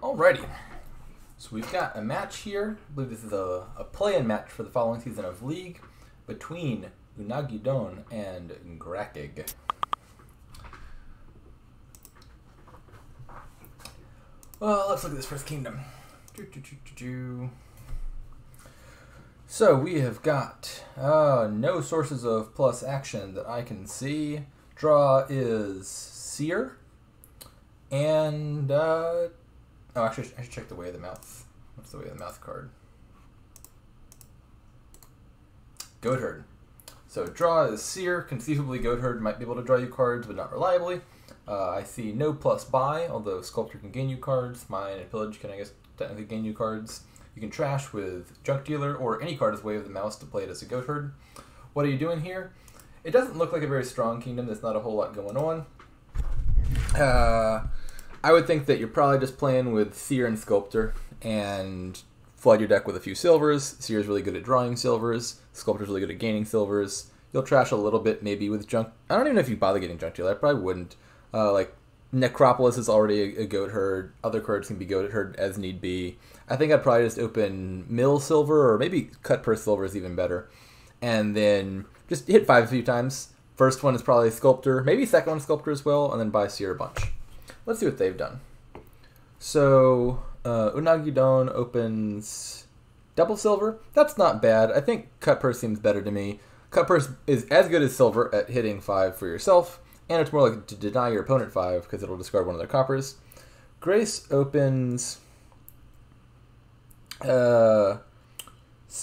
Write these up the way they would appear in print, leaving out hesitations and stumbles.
Alrighty, so we've got a match here. I believe this is a play-in match for the following season of League between Unagi.don and graceg. Well, let's look at this first kingdom. So we have got no sources of plus action that I can see. Draw is Seer. And, oh, actually, I should check the Way of the Mouth. What's the Way of the Mouth card? Goatherd. So draw is Seer. Conceivably, Goatherd might be able to draw you cards, but not reliably. I see no plus buy, although Sculptor can gain you cards. Mine and Pillage can, I guess, technically gain you cards. You can trash with Junk Dealer or any card as Way of the Mouse to play it as a Goatherd. What are you doing here? It doesn't look like a very strong kingdom. There's not a whole lot going on. I would think that you're probably just playing with Seer and Sculptor and flood your deck with a few silvers. Seer's really good at drawing silvers. Sculptor's really good at gaining silvers. You'll trash a little bit maybe with Junk. I don't even know if you bother getting Junk Dealer. I probably wouldn't. Like Necropolis is already a Goatherd. Other cards can be Goatherd as need be. I think I'd probably just open Mill Silver or maybe Cut Purse Silver is even better. And then just hit 5 a few times. First one is probably Sculptor. Maybe second one Sculptor as well. And then buy Seer a bunch. Let's see what they've done. So, Unagi.don opens double silver. That's not bad. I think Cut Purse seems better to me. Cut Purse is as good as silver at hitting 5 for yourself, and it's more like to deny your opponent 5 because it'll discard one of their coppers. Grace opens...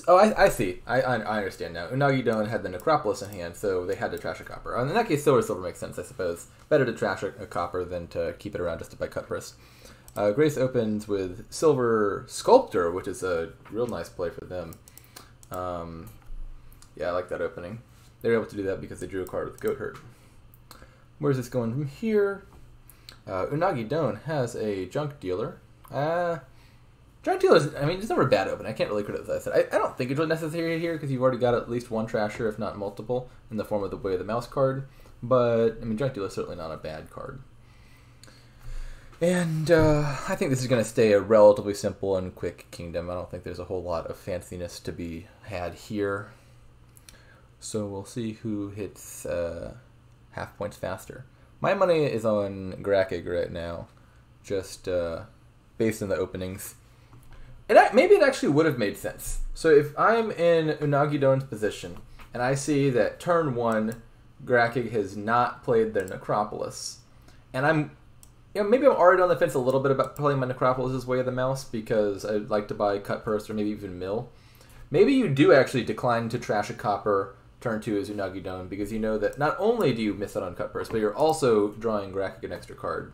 I see. I understand now. Unagi.don had the Necropolis in hand, so they had to trash a copper. In that case, silver makes sense, I suppose. Better to trash a copper than to keep it around just to buy cut price. Grace opens with Silver Sculptor, which is a real nice play for them. Yeah, I like that opening. They're able to do that because they drew a card with Goatherd. Where's this going from here? Unagi.don has a Junk Dealer. Junk Dealer is, I mean, it's never a bad open. I can't really criticize it. I don't think it's really necessary here because you've already got at least one trasher, if not multiple, in the form of the Way of the Mouse card. But, I mean, Junk Dealer is certainly not a bad card. And I think this is going to stay a relatively simple and quick kingdom. I don't think there's a whole lot of fanciness to be had here. So we'll see who hits half points faster. My money is on graceg right now, just based on the openings. Maybe it actually would have made sense. So if I'm in Unagi.don's position, and I see that turn 1, graceg has not played their Necropolis, and I'm, maybe I'm already on the fence a little bit about playing my Necropolis' Way of the Mouse because I'd like to buy Cut Purse or maybe even Mill. Maybe you do actually decline to trash a copper turn 2 as Unagi.don because you know that not only do you miss out on Cut Purse, but you're also drawing graceg an extra card.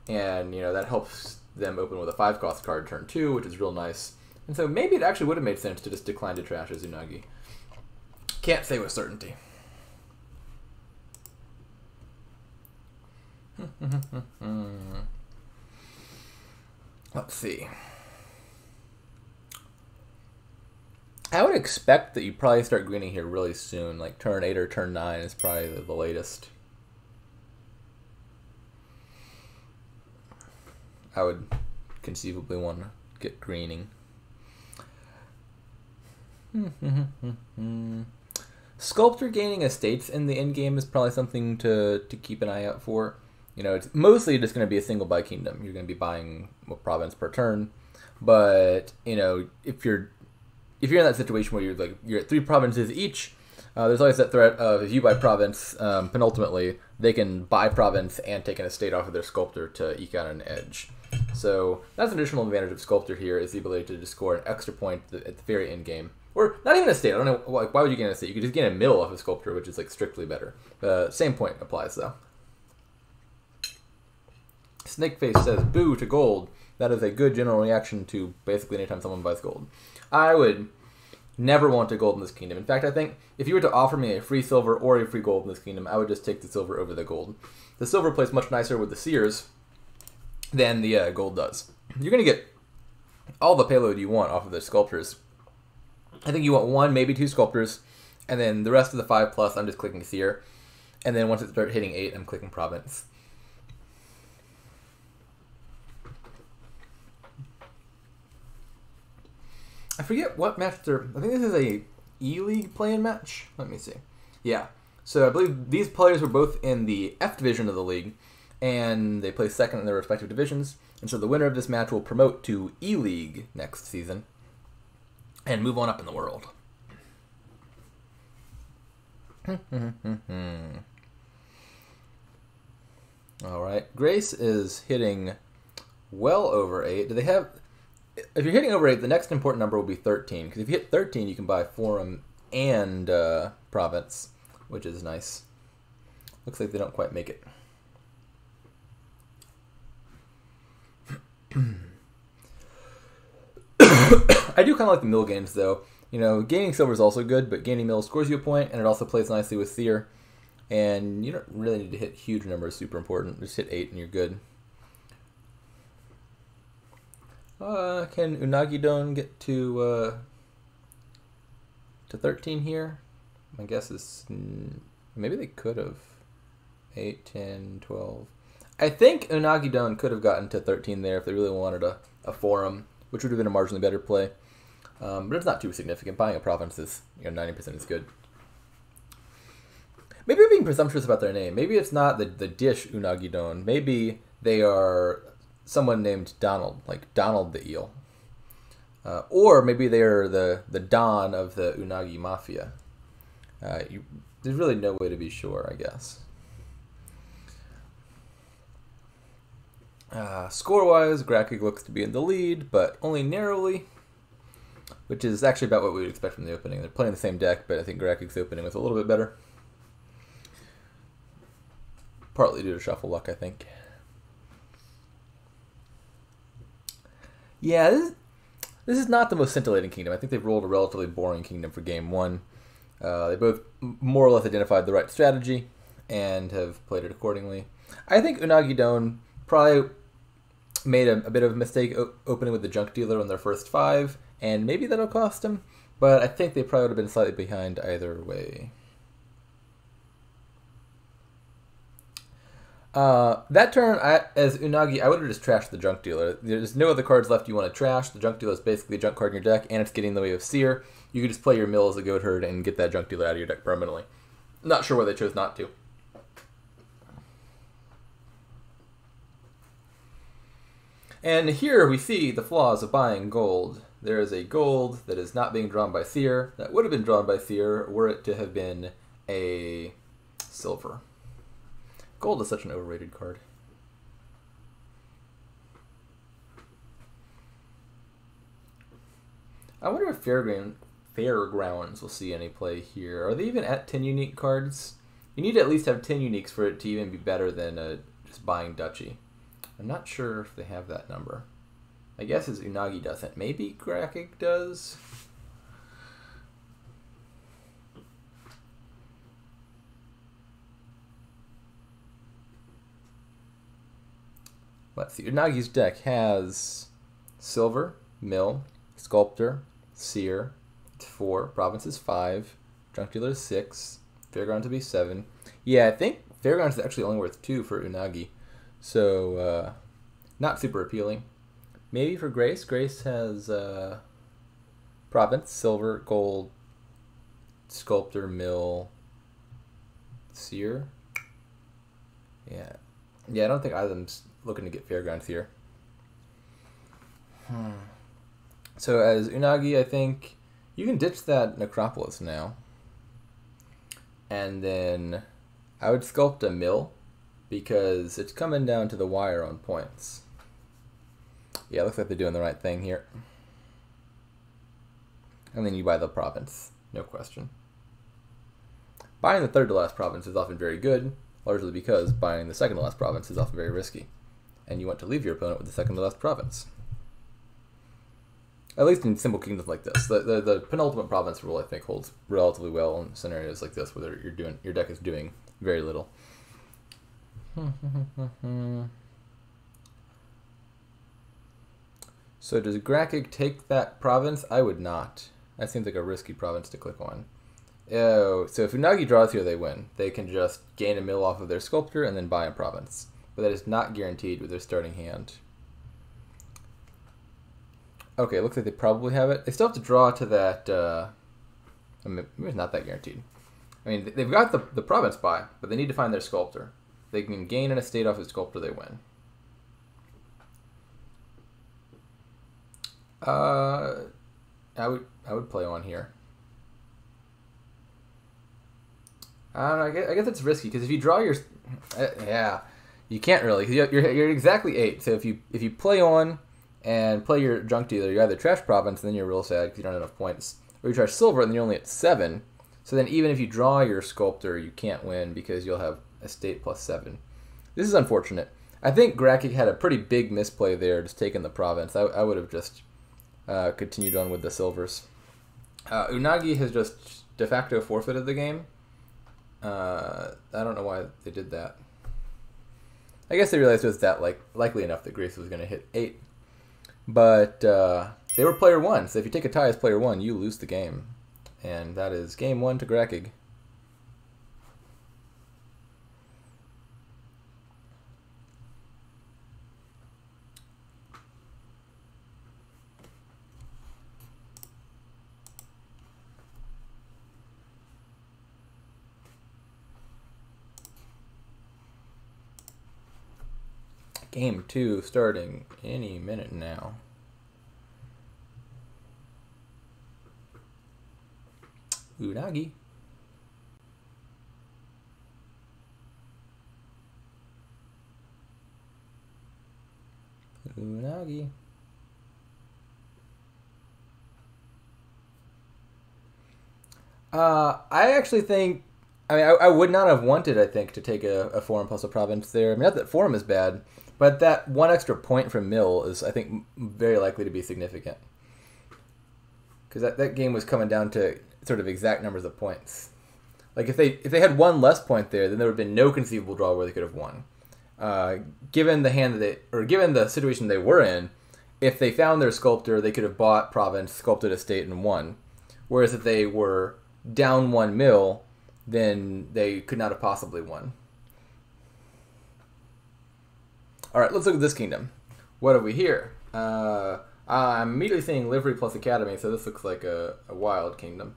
And, that helps them open with a 5-cost card turn 2, which is real nice. And so maybe it actually would have made sense to just decline to trash as Unagi. Can't say with certainty. Let's see. I would expect that you probably start greening here really soon, like turn 8 or turn 9 is probably the latest. I would conceivably want to get greening. Sculptor gaining estates in the end game is probably something to keep an eye out for. It's mostly just going to be a single buy kingdom. You're going to be buying a province per turn, but if you're in that situation where you're at 3 provinces each, there's always that threat of if you buy province, penultimately they can buy province and take an estate off of their Sculptor to eke out an edge. So that's an additional advantage of Sculptor here is the ability to just score an extra point at the very end game. Or not even a state. I don't know. Why would you gain a state? You could just gain a mill off of Sculptor, which is strictly better. Same point applies though. Snakeface says, boo to gold. That is a good general reaction to basically anytime someone buys gold. I would never want to gold in this kingdom. In fact, I think if you were to offer me a free silver or a free gold in this kingdom, I would just take the silver over the gold. The silver plays much nicer with the Seers than the gold does. You're going to get all the payload you want off of the Sculptors. I think you want 1, maybe 2 Sculptors, and then the rest of the 5+, I'm just clicking Seer. And then once it starts hitting 8, I'm clicking Province. forget what match they're... I think this is a E-League play-in match. Let me see. Yeah. So I believe these players were both in the F division of the league, and they play second in their respective divisions. And so the winner of this match will promote to E-League next season and move on up in the world. All right. Grace is hitting well over 8. Do they have... If you're hitting over 8, the next important number will be 13. Because if you hit 13, you can buy Forum and Province, which is nice. Looks like they don't quite make it. I do kind of like the mill games, though. You know, gaining silver is also good, but gaining mill scores you a point, and it also plays nicely with Seer. And you don't really need to hit huge numbers, super important. Just hit 8 and you're good. Can unagi.don get to 13 here? My guess is maybe they could have. 8, 10, 12. I think unagi.don could have gotten to 13 there if they really wanted a forum, which would have been a marginally better play. But it's not too significant. Buying a province is, 90% is good. Maybe I'm being presumptuous about their name. Maybe it's not the dish unagi.don. Maybe they are someone named Donald, like Donald the Eel. Or maybe they are the Don of the Unagi Mafia. There's really no way to be sure, I guess. Score-wise, graceg looks to be in the lead, but only narrowly, which is actually about what we would expect from the opening. They're playing the same deck, but I think graceg's opening was a little bit better. Partly due to shuffle luck, I think. Yeah, this is not the most scintillating kingdom. I think they've rolled a relatively boring kingdom for game 1. They both more or less identified the right strategy and have played it accordingly. I think unagi.don probably made a bit of a mistake opening with the junk dealer on their first 5, and maybe that'll cost them, but I think they probably would have been slightly behind either way. That turn, as Unagi, I would have just trashed the junk dealer. There's no other cards left you want to trash. The junk dealer is basically a junk card in your deck, and it's getting in the way of Seer. You could just play your mill as a goat herd and get that junk dealer out of your deck permanently. Not sure why they chose not to. And here we see the flaws of buying gold. There is a gold that is not being drawn by Seer. That would have been drawn by Seer were it to have been a silver. Gold is such an overrated card. I wonder if Fairgrounds will see any play here. Are they even at 10 unique cards? You need to at least have 10 uniques for it to even be better than just buying Duchy. I'm not sure if they have that number. My guess is Unagi doesn't. Maybe graceg does? Let's see. Unagi's deck has Silver, Mill, Sculptor, Seer. It's 4. Province is 5. Junk Dealer is 6. Fairgrounds to be 7. Yeah, I think Fairgrounds is actually only worth 2 for Unagi. So, not super appealing. Maybe for Grace. Grace has Province, Silver, Gold, Sculptor, Mill, Seer. Yeah. Yeah, I don't think either of them's looking to get Fairgrounds here. So as Unagi, I think you can ditch that Necropolis now. And then I would sculpt a mill because it's coming down to the wire on points. Yeah, looks like they're doing the right thing here. And then you buy the province, no question. Buying the third to last province is often very good, largely because buying the second to last province is often very risky. And you want to leave your opponent with the second to last province. At least in simple kingdoms like this. The penultimate province rule, I think, holds relatively well in scenarios like this, where your deck is doing very little. So does graceg take that province? I would not. That seems like a risky province to click on. Oh, so if Unagi draws here, they win. They can just gain a mill off of their sculptor and then buy a province. But that is not guaranteed with their starting hand. Okay, it looks like they probably have it. They still have to draw to that. I mean, maybe it's not that guaranteed. I mean, they've got the province by, but they need to find their sculptor. They can gain an estate off the sculptor, they win. I would play on here. I don't know. I guess it's risky because if you draw your, yeah, you can't really. Cause you're exactly 8. So if you play on and play your junk dealer, you either trash province and then you're real sad because you don't have enough points, or you trash silver and then you're only at 7. So then even if you draw your sculptor, you can't win because you'll have estate plus 7. This is unfortunate. I think graceg had a pretty big misplay there, just taking the province. I would have just continued on with the silvers. Unagi has just de facto forfeited the game. I don't know why they did that. I guess they realized it was that likely enough that Grace was going to hit 8. But they were player 1, so if you take a tie as player 1, you lose the game. And that is game 1 to graceg. Game 2 starting any minute now. Unagi. Unagi. I actually think, I would not have wanted, I think, to take a forum plus a province there. I mean, not that forum is bad, but that 1 extra point from mill is, I think, very likely to be significant. Because that game was coming down to sort of exact numbers of points. Like, if they had 1 less point there, then there would have been no conceivable draw where they could have won. Given the hand given the situation they were in, if they found their sculptor, they could have bought province, sculpted estate, and won. Whereas if they were down 1 mill, then they could not have possibly won. All right, let's look at this kingdom. What have we here? I'm immediately seeing livery plus academy, so this looks like a wild kingdom.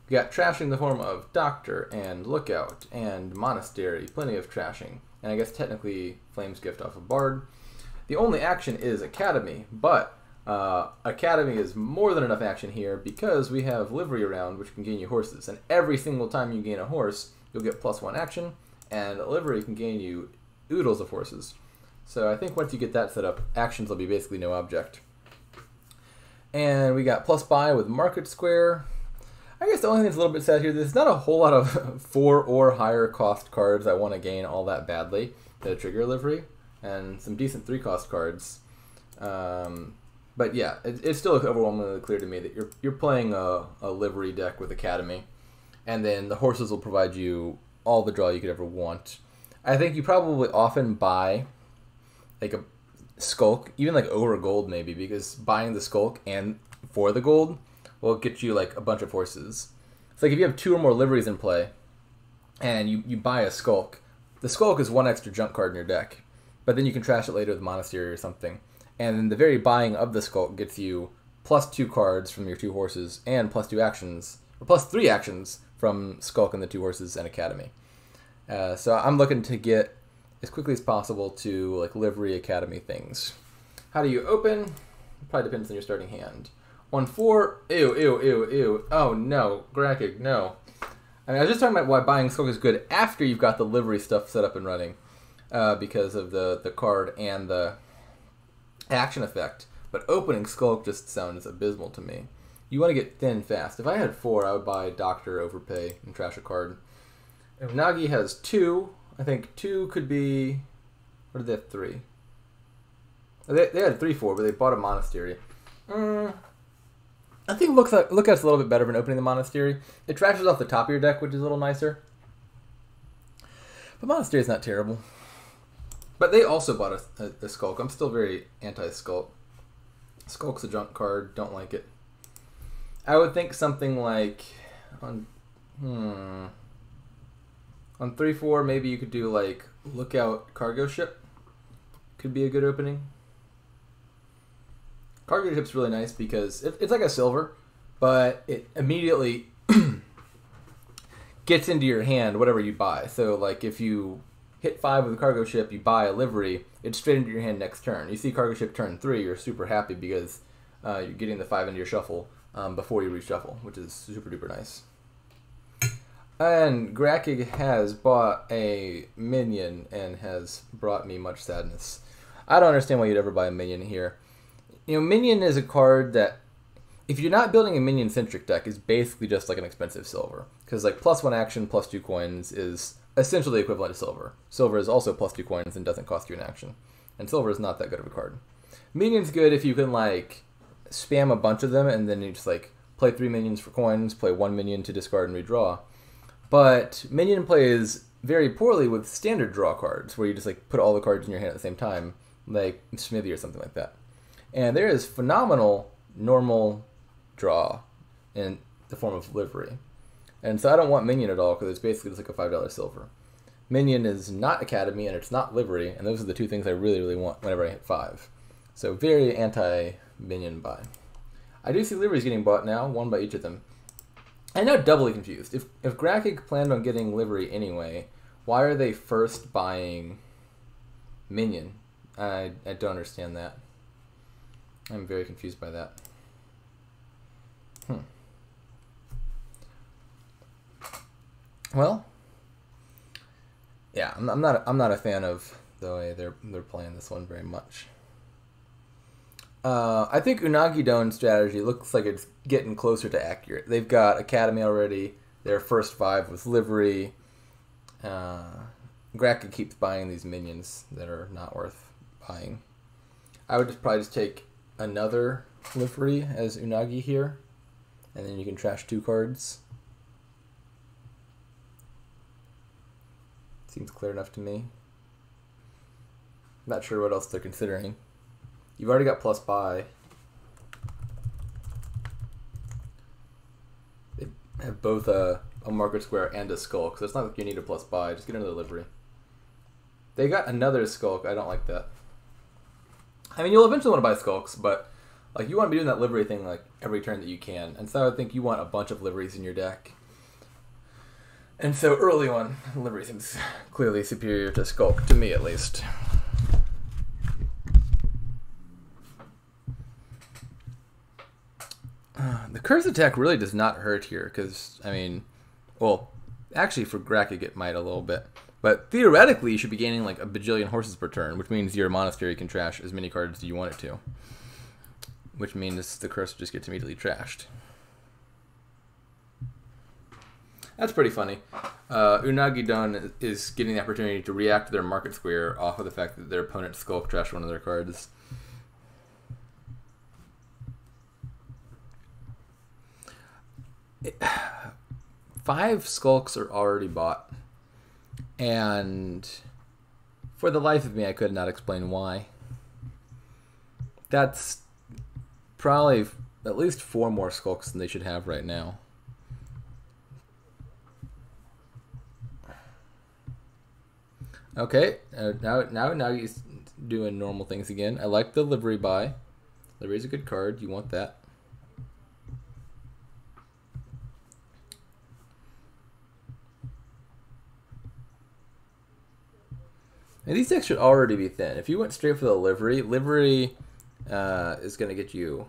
We got trashing in the form of doctor and lookout and monastery, plenty of trashing, and I guess technically flames gift off of bard. The only action is academy, but academy is more than enough action here because we have livery around, which can gain you horses, and every single time you gain a horse, you'll get +1 action, and livery can gain you oodles of horses. So I think once you get that set up, actions will be basically no object. And we got plus buy with market square. I guess the only thing that's a little bit sad here, there's not a whole lot of 4 or higher cost cards I want to gain all that badly to trigger livery, and some decent 3 cost cards. But yeah, it's still overwhelmingly clear to me that you're playing a livery deck with academy, and then the horses will provide you all the draw you could ever want. I think you probably often buy like a skulk, even like over gold maybe, because buying the skulk and for the gold will get you like a bunch of horses. It's like if you have 2 or more liveries in play and you buy a skulk, the skulk is 1 extra junk card in your deck, but then you can trash it later with monastery or something. And then the very buying of the skulk gets you +2 cards from your 2 horses and +2 actions, or +3 actions from skulk and the 2 horses and academy. So I'm looking to get as quickly as possible to like livery academy things. How do you open? Probably depends on your starting hand. On 4, ew. Oh no, graceg, no. I mean, I was just talking about why buying skulk is good after you've got the livery stuff set up and running, because of the card and the action effect. But opening skulk just sounds abysmal to me. You want to get thin fast. If I had 4, I would buy doctor, overpay, and trash a card. If Nagi has 2, I think 2 could be... Or did they have 3? They had 3-4, but they bought a monastery. I think Lookout's a little bit better than opening the monastery. It trashes off the top of your deck, which is a little nicer. But monastery's not terrible. But they also bought a skulk. I'm still very anti-skulk. Skulk's a junk card. Don't like it. I would think something like... On 3-4, maybe you could do like Lookout cargo ship. Could be a good opening. Cargo ship's really nice because it's like a silver, but it immediately gets into your hand whatever you buy. So like if you hit 5 with a cargo ship, you buy a livery, it's straight into your hand next turn. You see cargo ship turn 3, you're super happy because you're getting the 5 into your shuffle before you reshuffle, which is super duper nice. And graceg has bought a minion and has brought me much sadness. I don't understand why you'd ever buy a minion here. You know, minion is a card that, if you're not building a minion-centric deck, is basically just like an expensive silver. Because like +1 action, +2 coins is essentially equivalent to silver. Silver is also +2 coins and doesn't cost you an action. And silver is not that good of a card. Minion's good if you can like spam a bunch of them and then you just like play 3 minions for coins, play 1 minion to discard and redraw. But minion plays very poorly with standard draw cards, where you just like put all the cards in your hand at the same time, like Smithy or something like that. And there is phenomenal normal draw in the form of livery. And so I don't want minion at all because it's basically just like a $5 silver. Minion is not academy and it's not livery, and those are the two things I really, really want whenever I hit 5. So very anti-minion buy. I do see liveries getting bought now, 1 by each of them. I'm now doubly confused. If graceg planned on getting livery anyway, why are they first buying minion? I don't understand that. I'm very confused by that. Well, yeah, I'm not a fan of the way they're playing this one very much. I think unagi.don strategy looks like it's getting closer to accurate. They've got academy already. Their first 5 was livery. graceg keeps buying these minions that are not worth buying. I would probably just take another livery as unagi here, and then you can trash 2 cards. Seems clear enough to me. Not sure what else they're considering. You've already got plus buy. They have both a market square and a skulk, so it's not like you need a plus buy. Just get another livery. They got another skulk. I don't like that. I mean, you'll eventually want to buy skulks, but like you want to be doing that livery thing like every turn that you can. And so I think you want a bunch of liveries in your deck. And so early on, livery seems clearly superior to skulk, to me at least. The curse attack really does not hurt here, because, I mean, well, actually for graceg it might a little bit. But theoretically, you should be gaining like a bajillion horses per turn, which means your monastery can trash as many cards as you want it to. Which means the curse just gets immediately trashed. That's pretty funny. Unagi.don is getting the opportunity to react to their market square off of the fact that their opponent skulk trashed one of their cards. Five skulks are already bought, and for the life of me I could not explain why. That's probably at least 4 more skulks than they should have right now. Okay, now he's doing normal things again. I like the livery buy. Livery's a good card. You want that. And these decks should already be thin. If you went straight for the livery is going to get you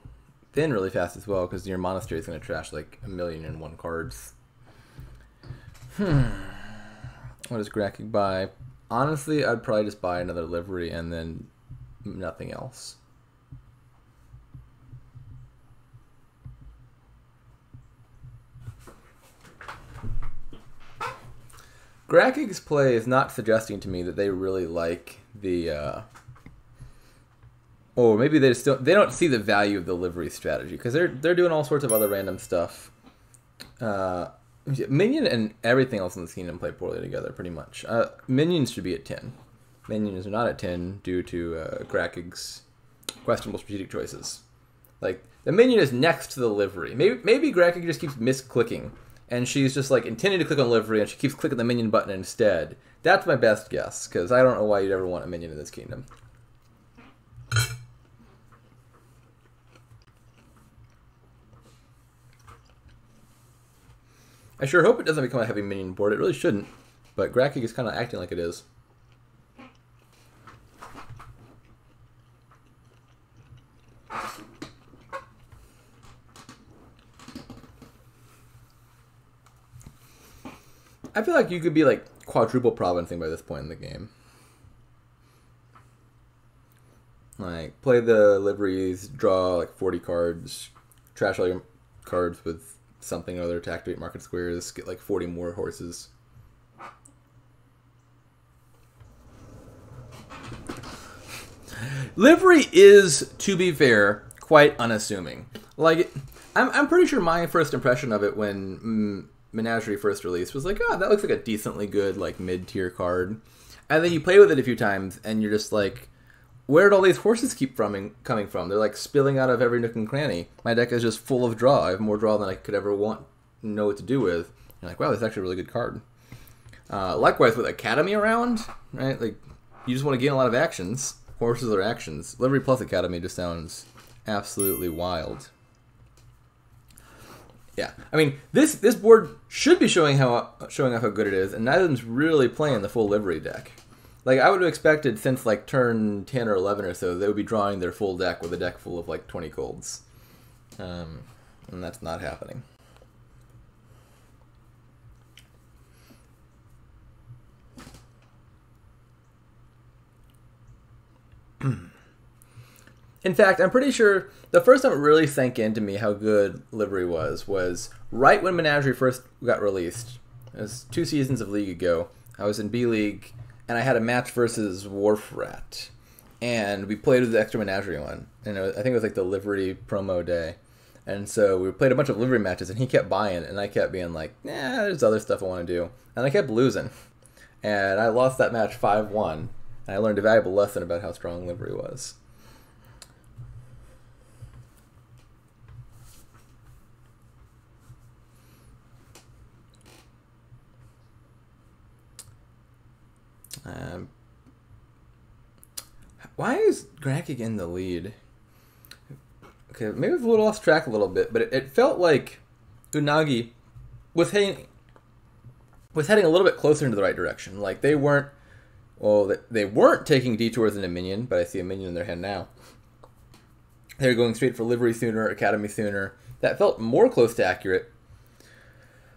thin really fast as well, because your monastery is going to trash like 1,000,001 cards. What does graceg buy? Honestly, I'd probably just buy another livery and then nothing else. graceg's play is not suggesting to me that they really like the, or maybe they don't see the value of the livery strategy, because they're doing all sorts of other random stuff. Minion and everything else in this kingdom play poorly together, pretty much. Minions should be at 10. Minions are not at 10 due to graceg's questionable strategic choices. Like, the minion is next to the livery. Maybe graceg just keeps misclicking, and she's just like intending to click on livery, and she keeps clicking the minion button instead. That's my best guess, because I don't know why you'd ever want a minion in this kingdom. I sure hope it doesn't become a heavy minion board. It really shouldn't, but graceg is kind of acting like it is. I feel like you could be like quadruple provincing by this point in the game. Like, play the liveries, draw like 40 cards, trash all your cards with something or other to activate market squares, get like 40 more horses. Livery is, to be fair, quite unassuming. Like, I'm pretty sure my first impression of it when Menagerie first released was like, oh, that looks like a decently good, like, mid-tier card. And then you play with it a few times, and you're just like, where did all these horses keep coming from? They're like spilling out of every nook and cranny. My deck is just full of draw. I have more draw than I could ever know what to do with. You're like, wow, that's actually a really good card. Likewise with Academy around, right? Like, you just want to gain a lot of actions. Horses are actions. Livery plus Academy just sounds absolutely wild. Yeah, I mean, this board should be showing off how good it is, and neither of them's really playing the full livery deck. Like, I would have expected since, like, turn 10 or 11 or so, they would be drawing their full deck with a deck full of, like, 20 golds. And that's not happening. In fact, I'm pretty sure the first time it really sank into me how good livery was right when Menagerie first got released. It was 2 seasons of League ago. I was in B League, and I had a match versus Wharf Rat. And we played with the extra Menagerie one. And I think it was like the livery promo day. And so we played a bunch of livery matches, and he kept buying, and I kept being like, nah, there's other stuff I want to do. And I kept losing. And I lost that match 5-1. And I learned a valuable lesson about how strong livery was. Why is graceg in the lead? Okay, maybe it's a little off track a little bit, but it felt like Unagi was heading a little bit closer into the right direction. Like they weren't taking detours in a minion, but I see a minion in their hand now. They were going straight for livery sooner, Academy sooner. That felt more close to accurate.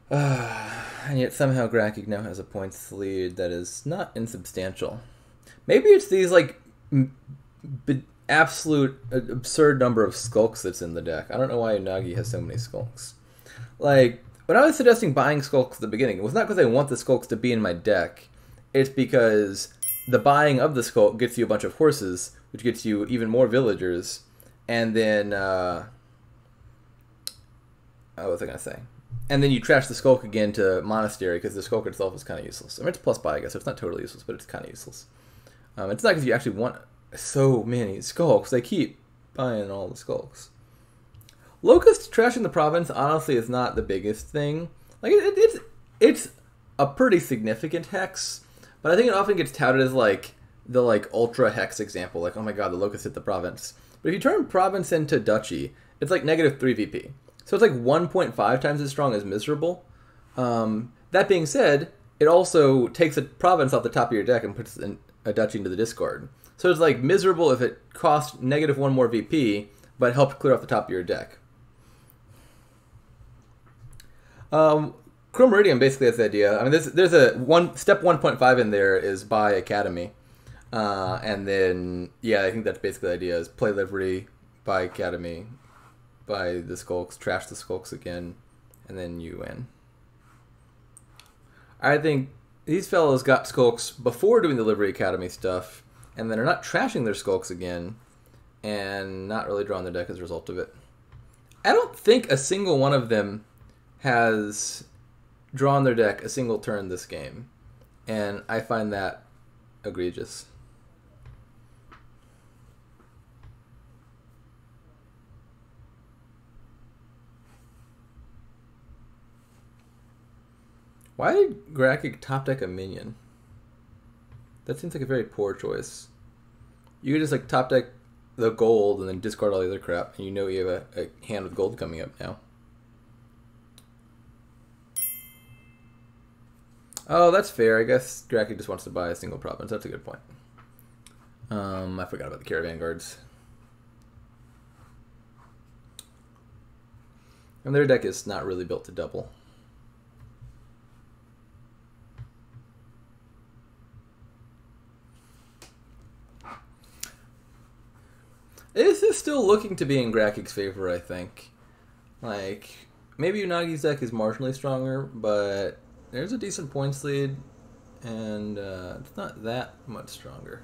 And yet somehow graceg now has a points lead that is not insubstantial. Maybe it's these like absolute absurd number of skulks that's in the deck. I don't know why Unagi has so many skulks. Like, when I was suggesting buying skulks at the beginning, it was not because I want the skulks to be in my deck. It's because the buying of the skulk gets you a bunch of horses, which gets you even more villagers, and then what was I going to say? And then you trash the skulk again to Monastery, because the skulk itself is kind of useless. I mean, it's plus buy, I guess, so it's not totally useless, but it's kind of useless. It's not because you actually want so many skulks. They keep buying all the skulks. Locust trashing the province, honestly, is not the biggest thing. Like, it's a pretty significant hex, but I think it often gets touted as, like, the, like, ultra hex example. Like, oh my god, the Locust hit the province. But if you turn province into duchy, it's like negative 3 VP. So it's like 1.5 times as strong as miserable. That being said, it also takes a province off the top of your deck and puts a duchy into the discard. So it's like miserable if it cost negative 1 more VP, but helped clear off the top of your deck. Chrome Meridian basically has the idea. I mean, there's a step 1.5 in there is buy Academy, and then yeah, I think that's basically the idea: is play livery, buy Academy, buy the skulks, trash the skulks again, and then you win. I think these fellows got skulks before doing the livery Academy stuff, and then are not trashing their skulks again, and not really drawing their deck as a result of it. I don't think a single one of them has drawn their deck a single turn this game, and I find that egregious. Why did graceg top deck a minion? That seems like a very poor choice. You could just like top deck the gold and then discard all the other crap, and you know you have a hand with gold coming up now. Oh, that's fair. I guess graceg just wants to buy a single province. That's a good point. I forgot about the caravan guards. And their deck is not really built to double. This is still looking to be in graceg's favor, I think. Like, maybe Unagi's deck is marginally stronger, but there's a decent points lead, and it's not that much stronger.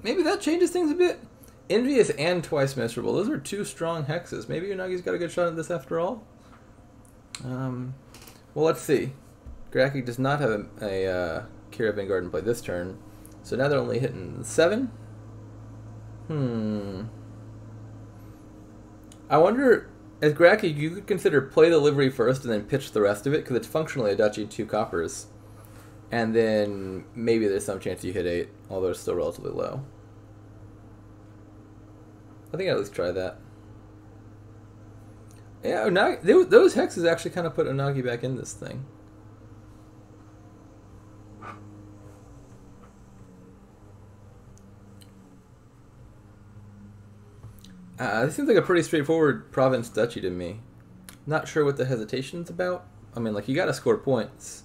Maybe that changes things a bit. Envious and Twice Miserable. Those are two strong hexes. Maybe Unagi's got a good shot at this after all. Well, let's see. graceg does not have a Caravan Guard in play this turn, so now they're only hitting 7. I wonder, as graceg, you could consider play the livery first and then pitch the rest of it, because it's functionally a duchy 2 coppers. And then maybe there's some chance you hit 8, although it's still relatively low. I think I'd at least try that. Yeah, Unagi, those hexes actually kind of put Unagi back in this thing. This seems like a pretty straightforward province duchy to me. Not sure what the hesitation's about. I mean, like, you gotta score points.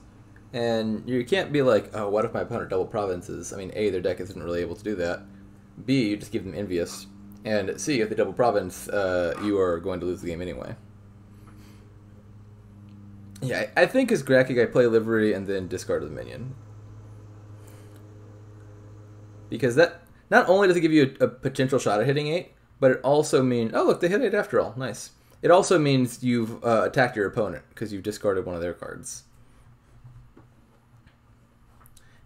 And you can't be like, oh, what if my opponent double provinces? I mean, A, their deck isn't really able to do that. B, you just give them envious. And C, if they double province, you are going to lose the game anyway. Yeah, I think as graceg, I play livery and then discard the minion. Because that, not only does it give you a potential shot at hitting 8, but it also means, oh look, they hit 8 after all, nice. It also means you've attacked your opponent, because you've discarded one of their cards.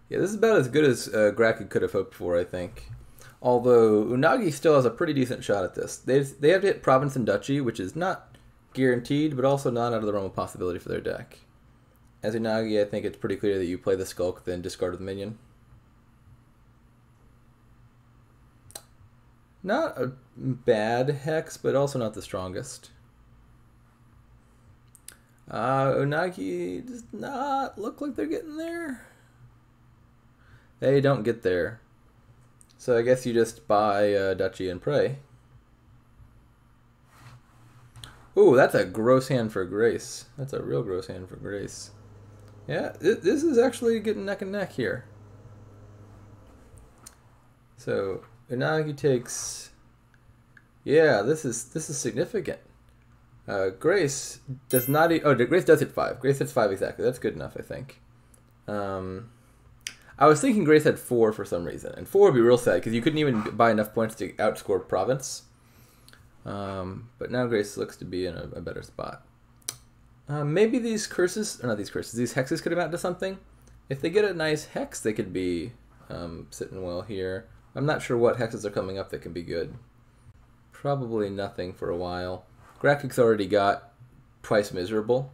Yeah, this is about as good as graceg could have hoped for, I think. Although Unagi still has a pretty decent shot at this. They have to hit province and duchy, which is not guaranteed, but also not out of the realm of possibility for their deck. As Unagi, I think it's pretty clear that you play the Skulk, then discard the minion. Not a bad hex, but also not the strongest. Unagi does not look like they're getting there. They don't get there. So I guess you just buy duchy and pray. Ooh, that's a gross hand for Grace. That's a real gross hand for Grace. Yeah, this is actually getting neck and neck here. So Unagi takes. Yeah, this is significant. Grace does not. Grace does hit 5. Grace hits 5 exactly. That's good enough, I think. I was thinking Grace had 4 for some reason, and 4 would be real sad because you couldn't even buy enough points to outscore Province. But now Grace looks to be in a better spot. Maybe these curses, or not these curses, these hexes could amount to something. If they get a nice hex, they could be sitting well here. I'm not sure what hexes are coming up that can be good. Probably nothing for a while. graceg's already got Twice Miserable.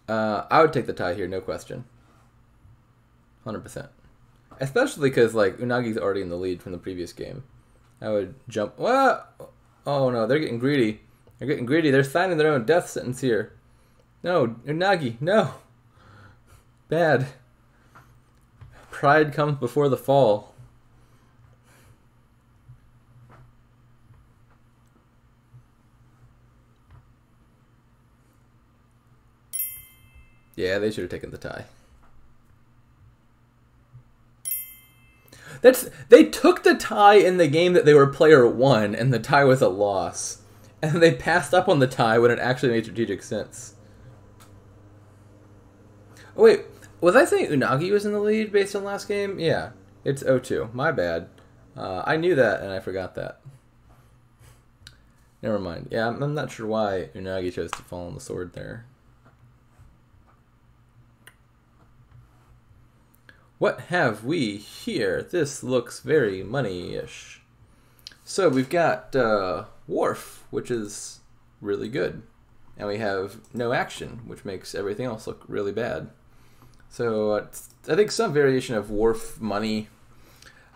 I would take the tie here, no question. 100%. Especially because, like, Unagi's already in the lead from the previous game. I would jump. What? Oh no, they're getting greedy. They're getting greedy. They're signing their own death sentence here. No, Unagi, no. Bad. Pride comes before the fall. Yeah, they should have taken the tie. They took the tie in the game that they were player 1, and the tie was a loss. And they passed up on the tie when it actually made strategic sense. Oh wait, was I saying Unagi was in the lead based on last game? Yeah, it's 0-2. My bad. I knew that, and I forgot that. Never mind. Yeah, I'm not sure why Unagi chose to fall on the sword there. What have we here? This looks very money-ish. So we've got Wharf, which is really good. And we have no action, which makes everything else look really bad. So I think some variation of Wharf money.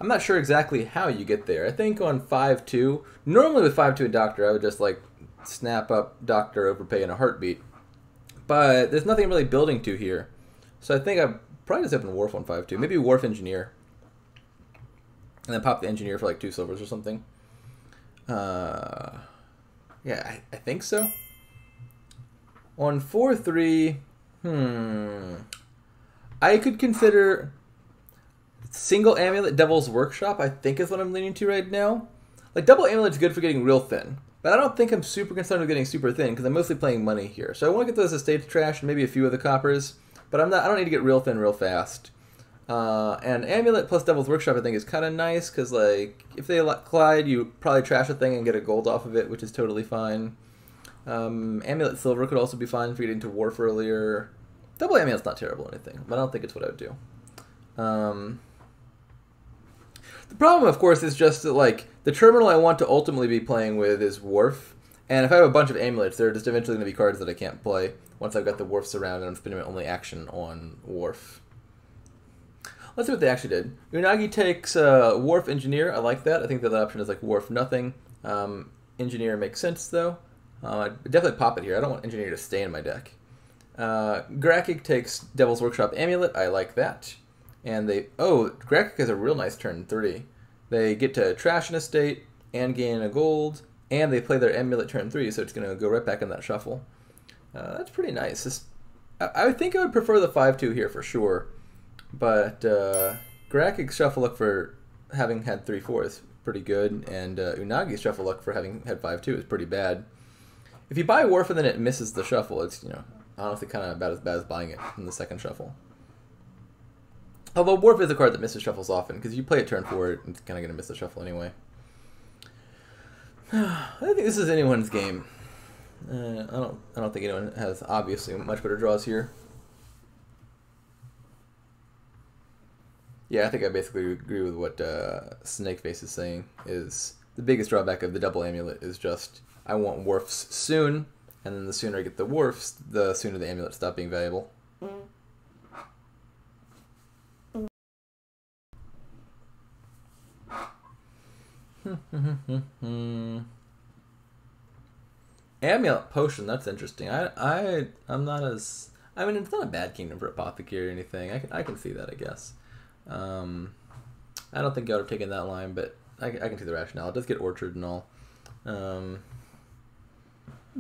I'm not sure exactly how you get there. I think on 5-2, normally with 5-2 and Doctor, I would just like snap up Doctor Overpay in a heartbeat. But there's nothing really building to here. So I think I probably just open Wharf on 5-2. Maybe Wharf Engineer. And then pop the Engineer for like 2 silvers or something. Yeah, I think so. On 4-3, I could consider single Amulet Devil's Workshop, I think is what I'm leaning to right now. Like, double Amulet's good for getting real thin. But I don't think I'm super concerned with getting super thin, because I'm mostly playing money here. So I want to get those estates trash and maybe a few of the coppers. But I don't need to get real thin real fast. And Amulet plus Devil's Workshop I think is kind of nice, because like, if they collide, you probably trash a thing and get a gold off of it, which is totally fine. Amulet Silver could also be fine for getting to Wharf earlier. Double Amulet's not terrible or anything, but I don't think it's what I would do. The problem, of course, is just that, like, the terminal I want to ultimately be playing with is Wharf, and if I have a bunch of Amulets, there are just eventually going to be cards that I can't play once I've got the Wharfs around and I'm spending my only action on Wharf. Let's see what they actually did. Unagi takes Wharf Engineer. I like that. I think the other option is like Wharf Nothing. Engineer makes sense, though. I'd definitely pop it here. I don't want Engineer to stay in my deck. graceg takes Devil's Workshop Amulet. I like that. And graceg has a real nice turn 3. They get to trash an estate and gain a gold, and they play their Amulet turn 3, so it's going to go right back in that shuffle. That's pretty nice. I would think I would prefer the 5-2 here for sure, but graceg's shuffle luck for having had 3-4 is pretty good, and Unagi's shuffle luck for having had 5-2 is pretty bad. If you buy Wharf and then it misses the shuffle, it's, honestly kind of about as bad as buying it in the second shuffle. Although Wharf is a card that misses shuffles often, because you play it turn 4, it's kind of going to miss the shuffle anyway. I think this is anyone's game. I don't think anyone has obviously much better draws here. Yeah, I think I basically agree with what Snakeface is saying. Is the biggest drawback of the double amulet is just I want Wharfs soon, and then the sooner I get the Wharfs, the sooner the amulet stop being valuable. Amulet Potion, that's interesting. I'm not as... I mean, it's not a bad kingdom for Apothecary or anything. I can see that, I guess. I don't think I would have taken that line, but I can see the rationale. It does get Orchard and all.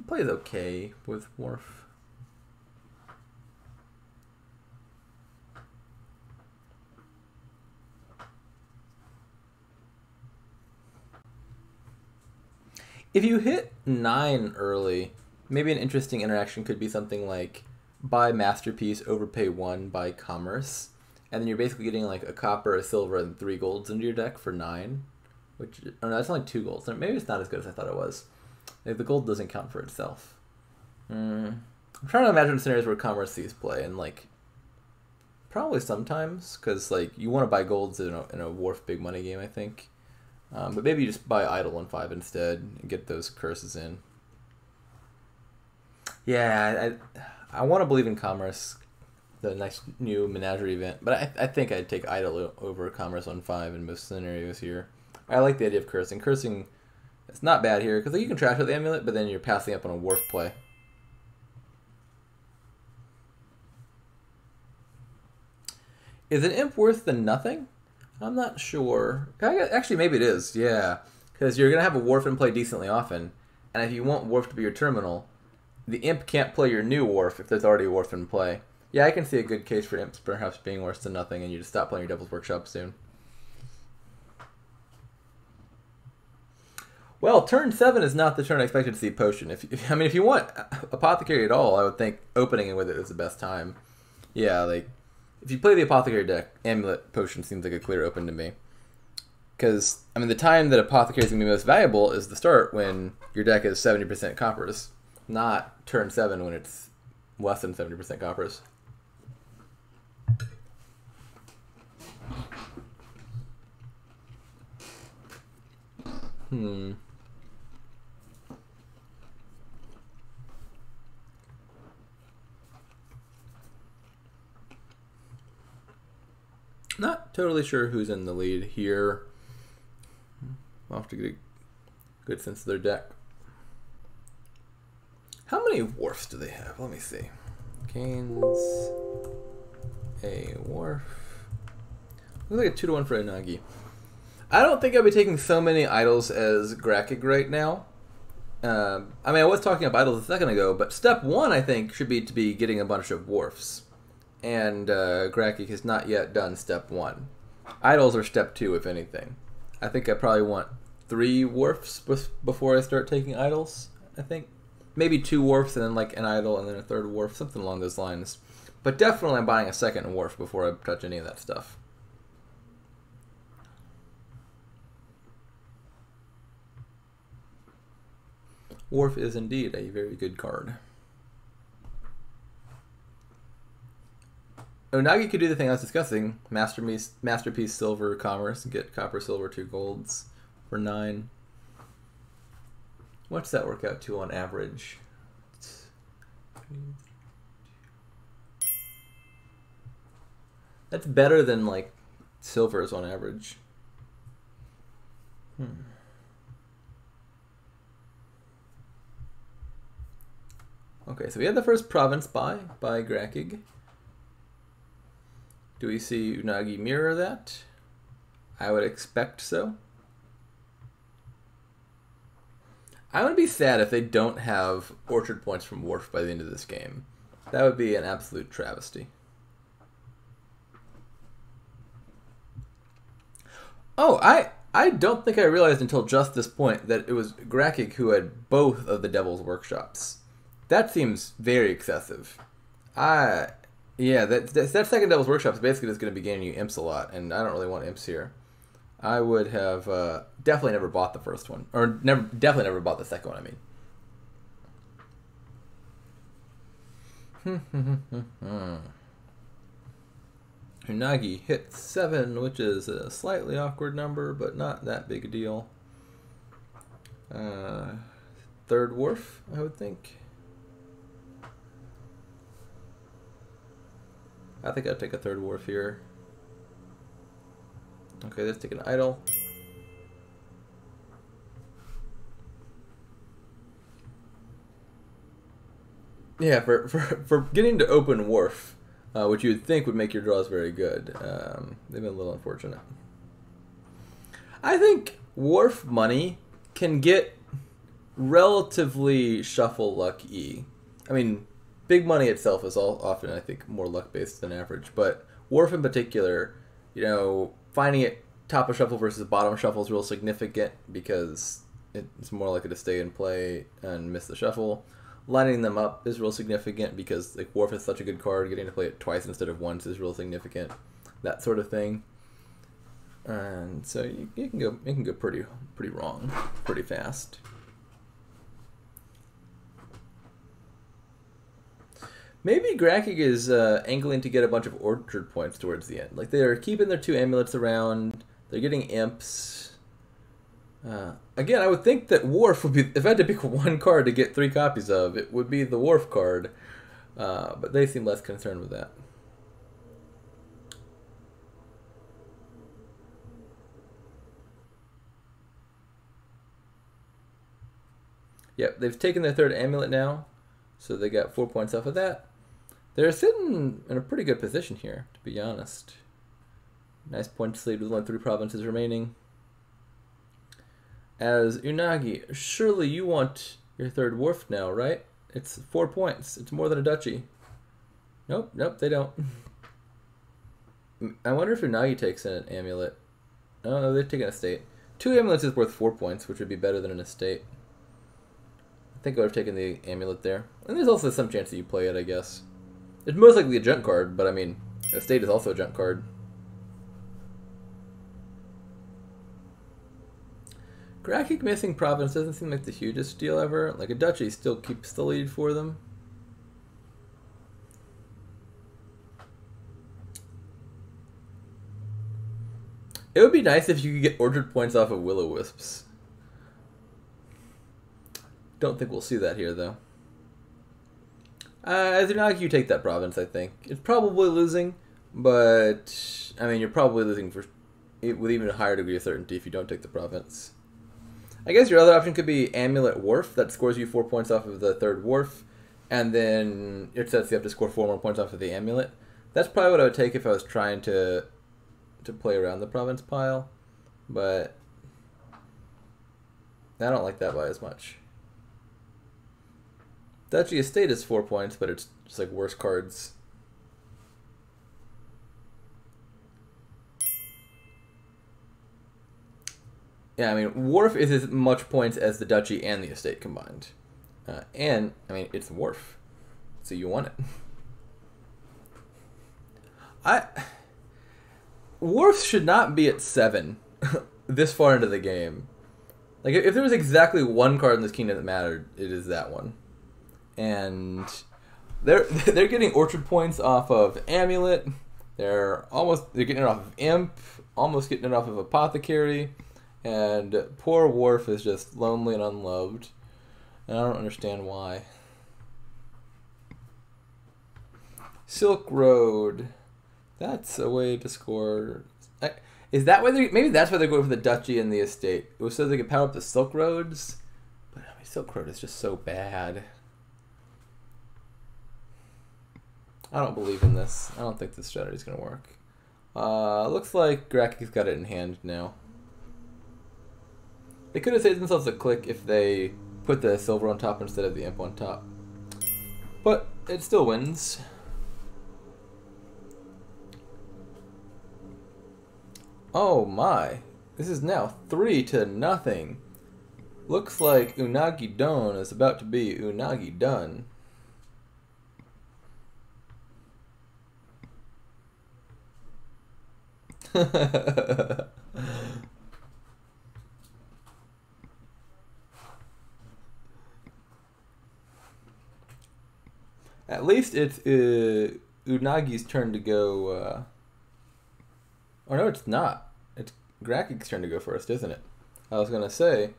Plays okay with Wharf. If you hit 9 early, maybe an interesting interaction could be something like buy Masterpiece, overpay 1, buy Commerce, and then you're basically getting like a copper, a silver, and 3 golds into your deck for 9. Which, oh no, that's only 2 golds. Maybe it's not as good as I thought it was. Like, the gold doesn't count for itself. I'm trying to imagine scenarios where Commerce sees play, and like, probably sometimes, because like you want to buy golds in a Wharf big money game, I think. But maybe you just buy Idle on 5 instead and get those curses in. Yeah, I want to believe in Commerce, the nice new Menagerie event, but I think I'd take Idle over Commerce on 5 in most scenarios here. I like the idea of cursing. Cursing, it's not bad here, because like, you can trash out the amulet, but then you're passing up on a Wharf play. Is an imp worse than nothing? I'm not sure. Actually, maybe it is, yeah. Because you're going to have a Wharf in play decently often, and if you want Wharf to be your terminal, the imp can't play your new Wharf if there's already a Wharf in play. Yeah, I can see a good case for imps perhaps being worse than nothing, and you just stop playing your Devil's Workshop soon. Well, turn 7 is not the turn I expected to see Potion. If you want Apothecary at all, I would think opening with it is the best time. Yeah, like, if you play the Apothecary deck, Amulet Potion seems like a clear open to me. Because, I mean, the time that Apothecary is going to be most valuable is the start when your deck is 70% coppers, not turn 7 when it's less than 70% coppers. Not totally sure who's in the lead here. I'll have to get a good sense of their deck. How many wharfs do they have? Let me see. Gains a wharf. Looks like a 2-to-1 for Unagi. I don't think I'll be taking so many idols as graceg right now. I mean, I was talking about idols a second ago, but step 1, I think, should be to be getting a bunch of wharfs. And graceg has not yet done step 1. Idols are step 2, if anything. I think I probably want 3 wharfs before I start taking idols, I think. Maybe 2 wharfs and then like an idol and then a 3rd wharf, something along those lines. But definitely I'm buying a 2nd wharf before I touch any of that stuff. Wharf is indeed a very good card. Unagi could do the thing I was discussing. Masterpiece Silver Commerce. Get copper, silver, 2 golds for 9. What's that work out to on average? That's better than like silvers on average. Okay, so we had the first province by graceg. Do we see Unagi mirror that? I would expect so. I would be sad if they don't have orchard points from Wharf by the end of this game. That would be an absolute travesty. Oh, I don't think I realized until just this point that it was graceg who had both of the Devil's Workshops. That seems very excessive. Yeah, that 2nd Devil's Workshop is basically just going to be gaining you imps a lot, and I don't really want imps here. I would have definitely never bought the first one. Or definitely never bought the second one, I mean. Unagi hits 7, which is a slightly awkward number, but not that big a deal. 3rd Wharf, I would think. I think I'd take a 3rd Wharf here. Okay, let's take an idol. Yeah, for getting to open Wharf, which you would think would make your draws very good, they've been a little unfortunate. I think Wharf money can get relatively shuffle luck-y. I mean, big money itself is often, I think, more luck-based than average, but Wharf in particular, you know, finding it top of shuffle versus bottom shuffle is real significant because it's more likely to stay in play and miss the shuffle. Lining them up is real significant because like Wharf is such a good card. Getting to play it twice instead of once is real significant. That sort of thing. And so you can go pretty wrong pretty fast. Maybe graceg is angling to get a bunch of orchard points towards the end. Like they're keeping their 2 amulets around. They're getting imps. Again, I would think that Wharf would be, if I had to pick one card to get 3 copies of, it would be the Wharf card. But they seem less concerned with that. Yep, they've taken their 3rd amulet now, so they got 4 points off of that. They're sitting in a pretty good position here, to be honest. Nice point lead with only 3 provinces remaining. As Unagi, surely you want your 3rd Wharf now, right? It's 4 points. It's more than a duchy. Nope, they don't. I wonder if Unagi takes an amulet. Oh, no, they're taking an estate. 2 amulets is worth 4 points, which would be better than an estate. I think I would have taken the amulet there. And there's also some chance that you play it, I guess. It's most likely a junk card, but I mean, estate is also a junk card. graceg missing province doesn't seem like the hugest deal ever. Like a duchy still keeps the lead for them. It would be nice if you could get orchard points off of Will-O-Wisps. Don't think we'll see that here, though. As Unagi, you take that province, I think. It's probably losing, but I mean, you're probably losing with even a higher degree of certainty if you don't take the province. I guess your other option could be Amulet Wharf. That scores you 4 points off of the third wharf. And then it sets you up to score 4 more points off of the Amulet. That's probably what I would take if I was trying to play around the province pile. But I don't like that by as much. Duchy Estate is 4 points, but it's just like worse cards. Yeah, I mean, Wharf is as much points as the Duchy and the Estate combined. And, I mean, it's Wharf. So you want it. Wharfs should not be at 7 this far into the game. Like, if there was exactly one card in this kingdom that mattered, it is that one. And they're getting Orchard points off of Amulet. They're getting it off of Imp, almost getting it off of Apothecary. And poor Wharf is just lonely and unloved. And I don't understand why. Silk Road. That's a way to score. Is that why maybe that's why they're going for the Duchy and the Estate. It was so they could power up the Silk Roads. But I mean, Silk Road is just so bad. I don't believe in this. I don't think this strategy is going to work. Looks like Graceg's got it in hand now. They could have saved themselves a click if they put the silver on top instead of the imp on top. But it still wins. Oh my. This is now 3-0. Looks like unagi.don is about to be unagi.done. At least it's Unagi's turn to go. Or no, it's not. It's Graceg's turn to go first, isn't it? I was going to say,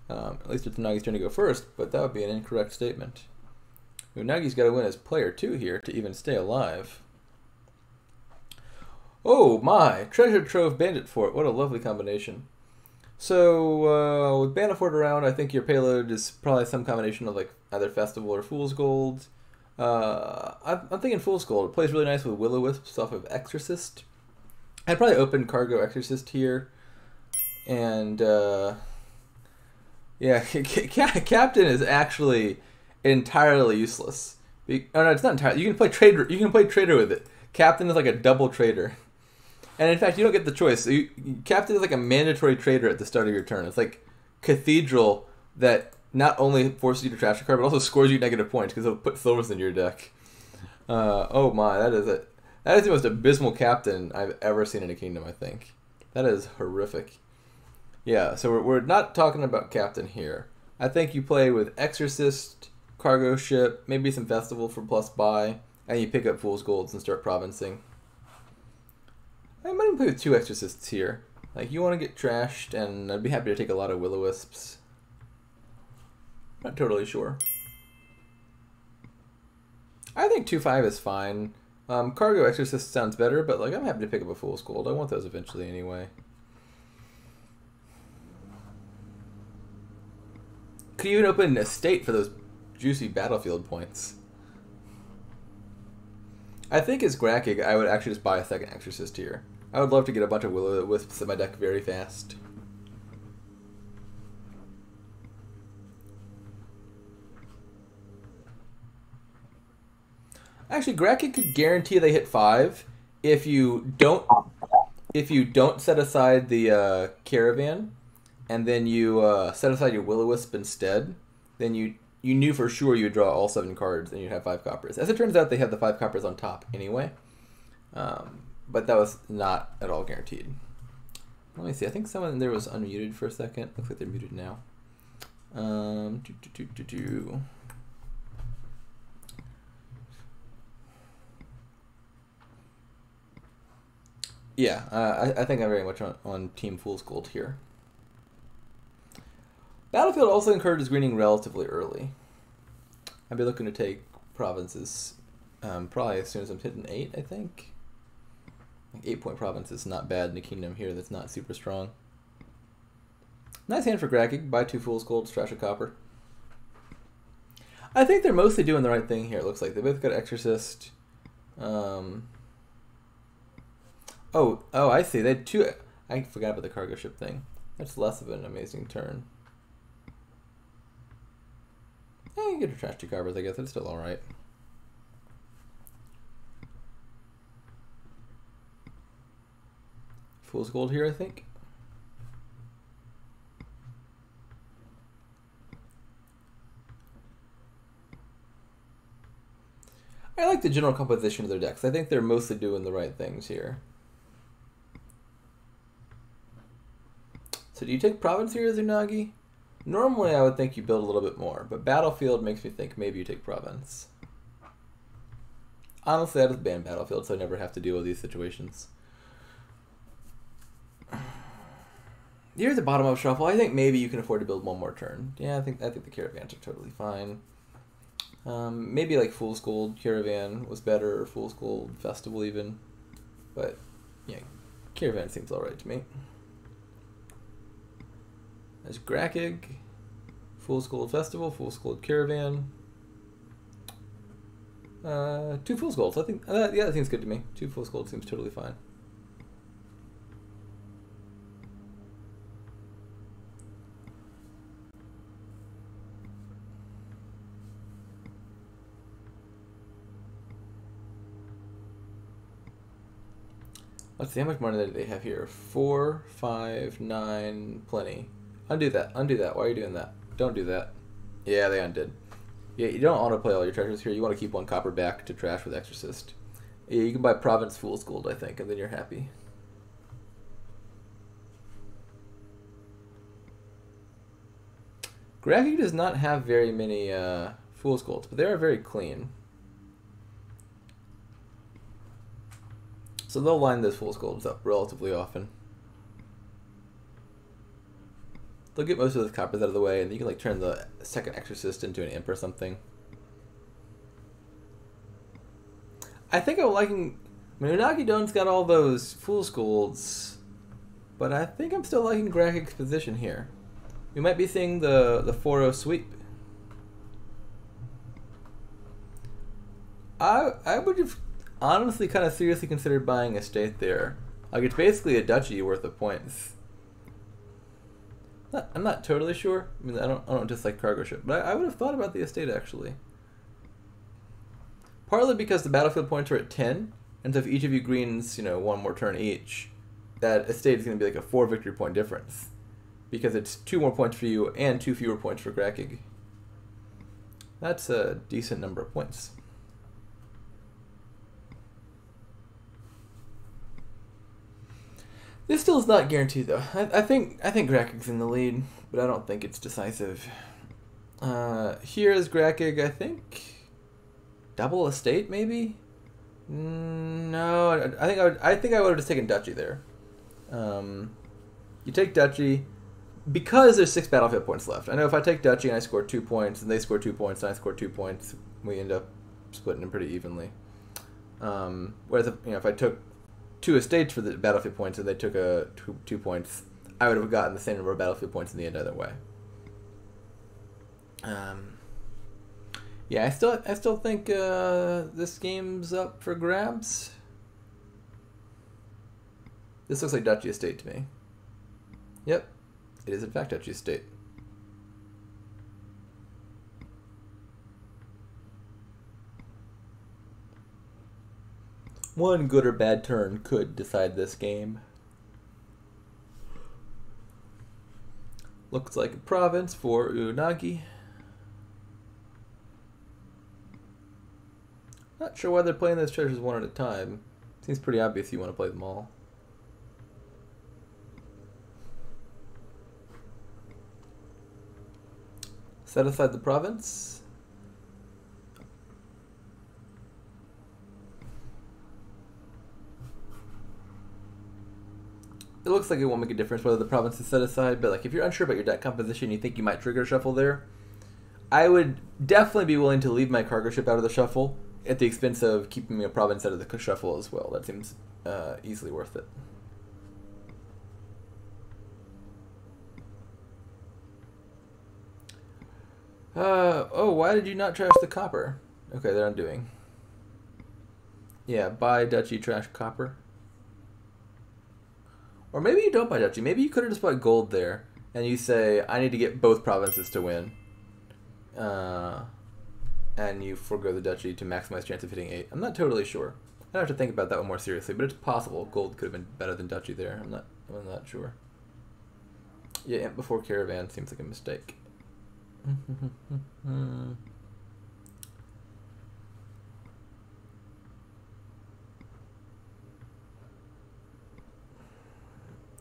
at least it's Unagi's turn to go first, but that would be an incorrect statement. Unagi's got to win as player 2 here to even stay alive. Oh my! Treasure Trove Bandit Fort. What a lovely combination. So, with Bandit Fort around, I think your payload is probably some combination of like either Festival or Fool's Gold. I'm thinking Fool's Gold. It plays really nice with Will-O-Wisps off of Exorcist. I'd probably open Cargo Exorcist here. And, yeah, Captain is actually entirely useless. Oh no, it's not entirely. You can play Trader with it. Captain is like a double Trader. And in fact, you don't get the choice. So Captain is like a mandatory Trader at the start of your turn. It's like Cathedral that not only forces you to trash a card, but also scores you negative points because it'll put silvers in your deck. Oh my, that is it. That is the most abysmal Captain I've ever seen in a kingdom, I think. That is horrific. Yeah, so we're not talking about Captain here. I think you play with Exorcist, Cargo Ship, maybe some Festival for plus buy, and you pick up Fool's Golds and start provincing. I might even play with 2 Exorcists here. Like, you want to get trashed, and I'd be happy to take a lot of Will-O-Wisps. Not totally sure. I think 2-5 is fine. Cargo Exorcist sounds better, but like I'm happy to pick up a Fool's Gold. I want those eventually anyway. Could you even open an Estate for those juicy battlefield points? I think as Graceg, I would actually just buy a second Exorcist here. I would love to get a bunch of Will-O-Wisps in my deck very fast. Actually, Graceg could guarantee they hit 5 if you don't set aside the Caravan, and then you set aside your Will-O-Wisp instead. Then you knew for sure you would draw all 7 cards and you'd have 5 coppers. As it turns out, they have the 5 coppers on top anyway. But that was not at all guaranteed. Let me see. I think someone there was unmuted for a second. Looks like they're muted now. Yeah, I think I'm very much on Team Fool's Gold here. Battlefield also encourages greening relatively early. I'd be looking to take provinces probably as soon as I'm hitting 8, I think. Like 8-point province is not bad in a kingdom here that's not super strong. Nice hand for graceg. Buy 2 Fool's Gold, trash a copper. I think they're mostly doing the right thing here. It looks like they both got Exorcist. Oh, I see. They had 2. I forgot about the cargo ship thing. That's less of an amazing turn. You get to trash 2 coppers, I guess. That's still alright. Fool's Gold here, I think. I like the general composition of their decks. I think they're mostly doing the right things here. So do you take Province here as unagi? Normally I would think you build a little bit more, but Battlefield makes me think maybe you take Province. Honestly, I just ban Battlefield so I never have to deal with these situations. Here's the bottom of shuffle. I think maybe you can afford to build one more turn. Yeah, I think the Caravans are totally fine. Maybe like Fool's Gold Caravan was better, or Fool's Gold Festival even. But yeah, Caravan seems alright to me. There's graceg, Fool's Gold Festival, Fool's Gold Caravan. 2 Fool's Golds. I think yeah, that seems good to me. 2 Fool's Gold seems totally fine. Let's see how much money they have here. 4, 5, 9, plenty. Undo that. Undo that. Why are you doing that? Don't do that. Yeah, they undid. Yeah, you don't want to play all your treasures here. You want to keep 1 copper back to trash with Exorcist. Yeah, you can buy Province Fool's Gold, I think, and then you're happy. graceg does not have very many Fool's Golds, but they are very clean. So they'll line those Fool's Golds up relatively often. They'll get most of those coppers out of the way, and you can like turn the second Exorcist into an Imp or something. I think I'm liking... I mean, unagi.don's got all those Fool's Golds, but I think I'm still liking graceg's position here. We might be seeing the 4-0 sweep. I would have honestly kind of seriously considered buying a state there. Like, it's basically a duchy worth of points. I'm not totally sure. I mean, I don't dislike cargo ship, but I would have thought about the estate actually. Partly because the battlefield points are at 10, and so if each of you greens, 1 more turn each, that estate is going to be like a 4 victory point difference, because it's 2 more points for you and 2 fewer points for graceg. That's a decent number of points. This still is not guaranteed though. I think graceg's in the lead, but I don't think it's decisive. Here is graceg, I think. Double estate maybe? No, I think I would have just taken duchy there. You take duchy because there's 6 battlefield points left. I know if I take duchy and I score 2 points, and they score 2 points, and I score 2 points, we end up splitting them pretty evenly. Whereas if I took 2 estates for the battlefield points and they took 2 points, I would have gotten the same number of battlefield points in the end either way. Yeah, I still think this game's up for grabs. This looks like duchy estate to me. Yep, it is in fact duchy estate. One good or bad turn could decide this game. Looks like a province for unagi. Not sure why they're playing those treasures one at a time. Seems pretty obvious you want to play them all. Set aside the province. It looks like it won't make a difference whether the province is set aside, but like if you're unsure about your deck composition, you think you might trigger a shuffle there, I would definitely be willing to leave my cargo ship out of the shuffle at the expense of keeping a province out of the shuffle as well. That seems easily worth it. Oh, why did you not trash the copper? Okay, they're undoing. Yeah, buy duchy, trash copper. Or maybe you don't buy duchy. Maybe you could have just bought gold there, and you say, I need to get both provinces to win. And you forego the duchy to maximize chance of hitting 8. I'm not totally sure. I'd have to think about that one more seriously, but it's possible. Gold could have been better than duchy there. I'm not sure. Yeah, imp before caravan seems like a mistake.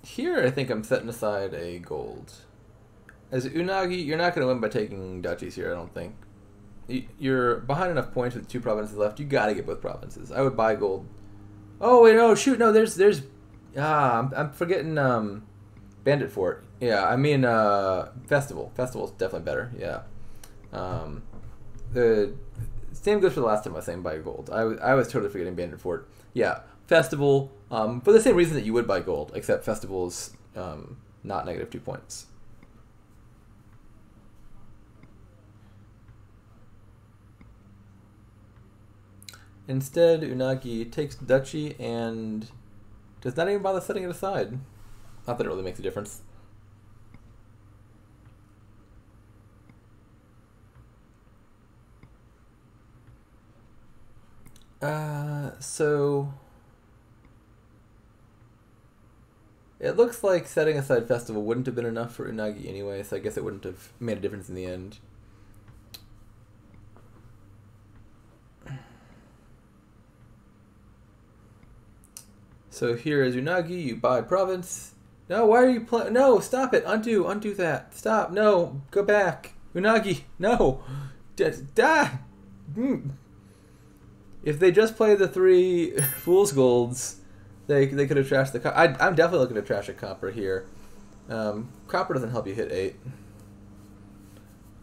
Here, I think I'm setting aside a gold. As unagi, you're not going to win by taking duchies here, I don't think. You're behind enough points with 2 provinces left. You got to get both provinces. I would buy gold. Oh wait, no, shoot, no. There's. I'm forgetting. Bandit Fort. Yeah, I mean Festival. Festival's definitely better. Yeah. The same goes for the last time I was saying buy gold. I was totally forgetting Bandit Fort. Yeah, Festival. For the same reason that you would buy gold, except Festival's not negative 2 points. Instead, Unagi takes duchy and does not even bother setting it aside. Not that it really makes a difference. So it looks like setting aside Festival wouldn't have been enough for Unagi anyway, so I guess it wouldn't have made a difference in the end. So here is Unagi, you buy province. No, why are you playing? No, stop it. Undo that. Stop. No, go back. Unagi, no. Die. If they just play the 3 Fool's Golds, they could have trashed the copper. I'm definitely looking to trash a copper here. Copper doesn't help you hit 8.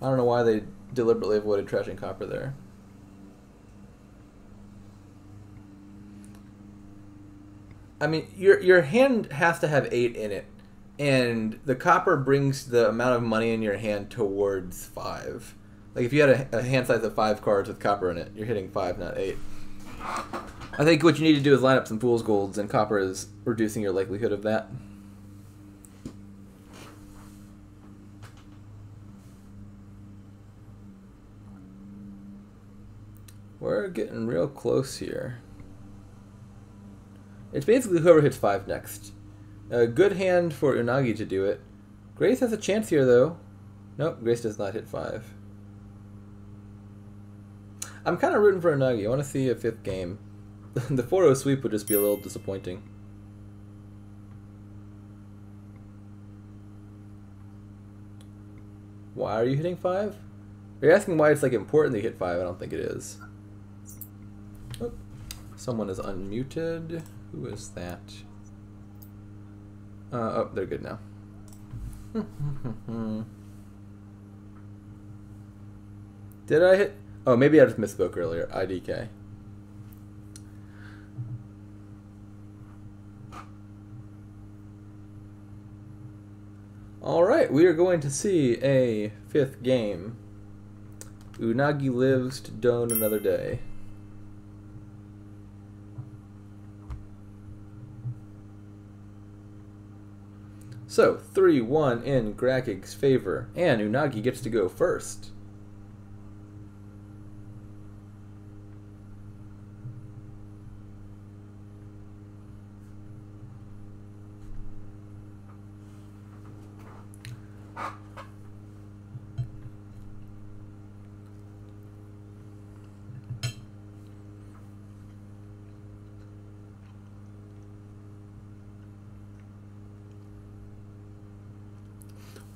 I don't know why they deliberately avoided trashing copper there. I mean, your hand has to have 8 in it, and the copper brings the amount of money in your hand towards 5. Like if you had a hand size of 5 cards with copper in it, you're hitting 5, not 8. I think what you need to do is line up some Fool's Golds, and copper is reducing your likelihood of that. We're getting real close here. It's basically whoever hits 5 next. A good hand for Unagi to do it. Grace has a chance here, though. Nope, Grace does not hit 5. I'm kind of rooting for Unagi. I want to see a 5th game. The 4-0 sweep would just be a little disappointing. Why are you hitting 5? Are you asking why it's like important that you hit 5? I don't think it is. Oh, someone is unmuted. Who is that? Oh, they're good now. Did I hit? Oh, maybe I just misspoke earlier. IDK. Alright, we are going to see a 5th game. Unagi lives to don another day. So, 3-1 in graceg's favor, and Unagi gets to go first.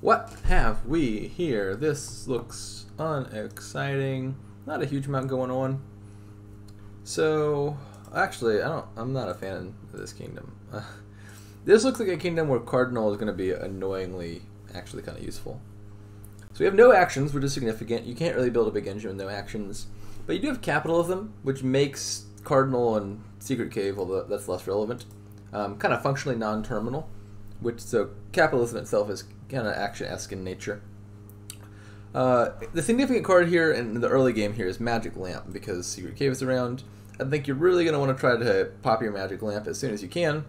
What have we here? This looks unexciting. Not a huge amount going on. So, actually, I'm not a fan of this kingdom. This looks like a kingdom where Cardinal is going to be annoyingly actually kind of useful. So we have no actions, which is significant. You can't really build a big engine with no actions. But you do have capitalism, which makes Cardinal and Secret Cave, although that's less relevant, kind of functionally non-terminal. So capitalism itself is kind of action-esque in nature. The significant card here in the early game here is Magic Lamp, because Secret Cave is around. I think you're really going to want to try to pop your Magic Lamp as soon as you can,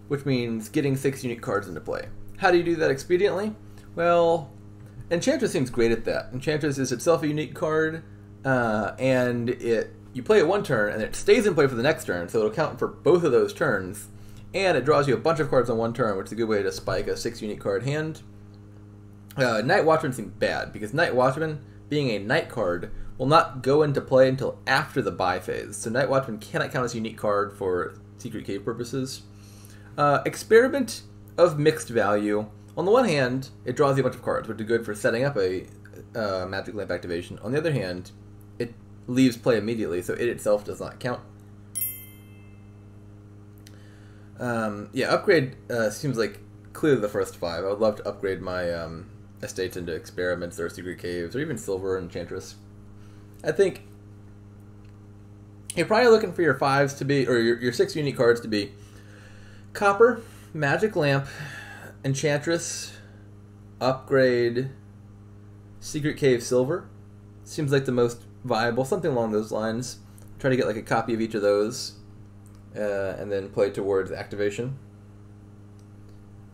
which means getting 6 unique cards into play. How do you do that expediently? Well, Enchantress seems great at that. Enchantress is itself a unique card, and you play it one turn, and it stays in play for the next turn, so it'll count for both of those turns, and it draws you a bunch of cards on one turn, which is a good way to spike a 6 unique card hand. Night Watchman seems bad, because Night Watchman, being a night card, will not go into play until after the buy phase, so Night Watchman cannot count as a unique card for Secret Cave purposes. Experiment of mixed value. On the one hand, it draws you a bunch of cards, which is good for setting up a Magic Lamp activation. On the other hand, it leaves play immediately, so it itself does not count. Yeah, upgrade seems like clearly the first 5. I would love to upgrade my estates into experiments or secret caves, or even silver and enchantress. I think you're probably looking for your 5s to be, or your 6 unique cards to be copper, magic lamp, enchantress, upgrade, secret cave, silver. Seems like the most viable, something along those lines. Try to get like a copy of each of those, and then play towards activation.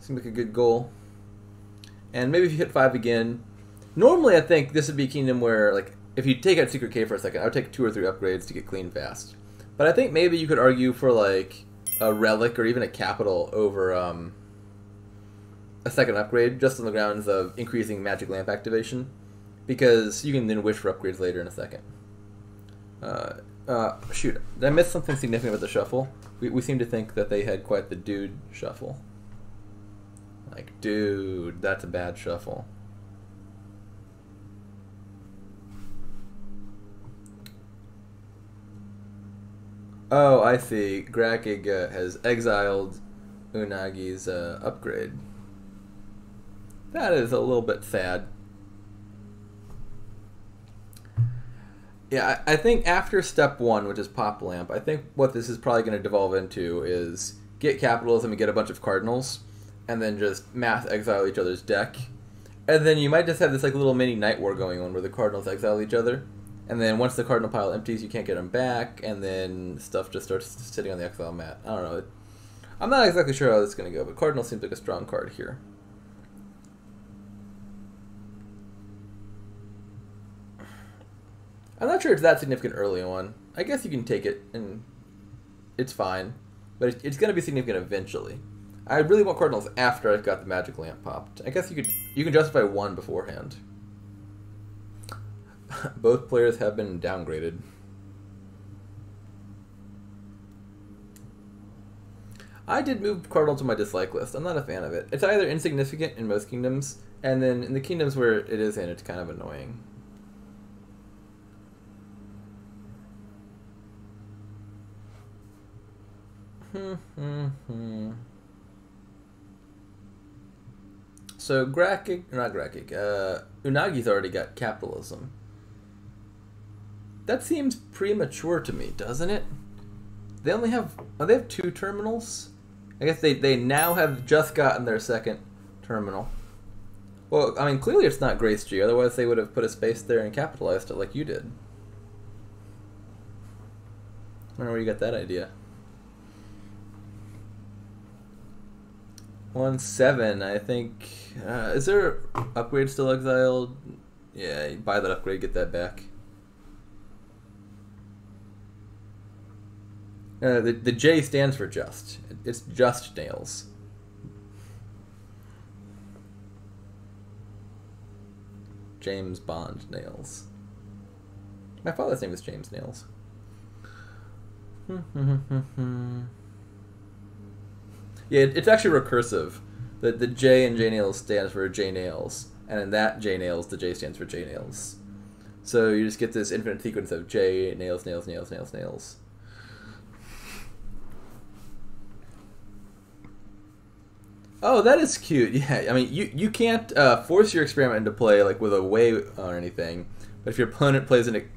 Seems like a good goal. And maybe if you hit 5 again, normally I think this would be a kingdom where, like, if you take out Secret Cave for a second, I would take 2 or 3 upgrades to get clean fast. But I think maybe you could argue for, like, a relic or even a capital over a second upgrade, just on the grounds of increasing magic lamp activation, because you can then wish for upgrades later in a second. Shoot, did I miss something significant about the shuffle? We seem to think that they had quite the dude shuffle. Like, dude, that's a bad shuffle. Oh, I see. graceg has exiled Unagi's upgrade. That is a little bit sad. Yeah, I think after step 1, which is pop lamp, I think what this is probably going to devolve into is get capitalism and get a bunch of cardinals, and then just mass exile each other's deck. And then you might just have this like little mini night war going on where the cardinals exile each other. And then once the cardinal pile empties, you can't get them back, and then stuff just starts sitting on the exile mat. I don't know. I'm not exactly sure how this is going to go, but cardinal seems like a strong card here. I'm not sure it's that significant early on. I guess you can take it, and it's fine. But it's going to be significant eventually. I really want cardinals after I've got the magic lamp popped. I guess you can justify 1 beforehand. Both players have been downgraded. I did move cardinal to my dislike list. I'm not a fan of it. It's either insignificant in most kingdoms, and then in the kingdoms where it is in, it's kind of annoying. So Unagi's already got capitalism. That seems premature to me, doesn't it? They only have they have 2 terminals? I guess they now have just gotten their second terminal. Well, I mean, clearly it's not graceg, otherwise they would have put a space there and capitalized it like you did. I don't know where you got that idea. 1-7, I think. Is there upgrade still exiled? Yeah, you buy that upgrade, get that back. The J stands for just. It's just nails. James Bond nails. My father's name is James Nails. Yeah, it's actually recursive. The J in J Nails stands for J Nails, and in that J Nails, the J stands for J Nails. So you just get this infinite sequence of J nails, nails, nails, nails, nails. Oh, that is cute. Yeah, I mean, you can't force your experiment into play like with a way or anything, but if your opponent plays an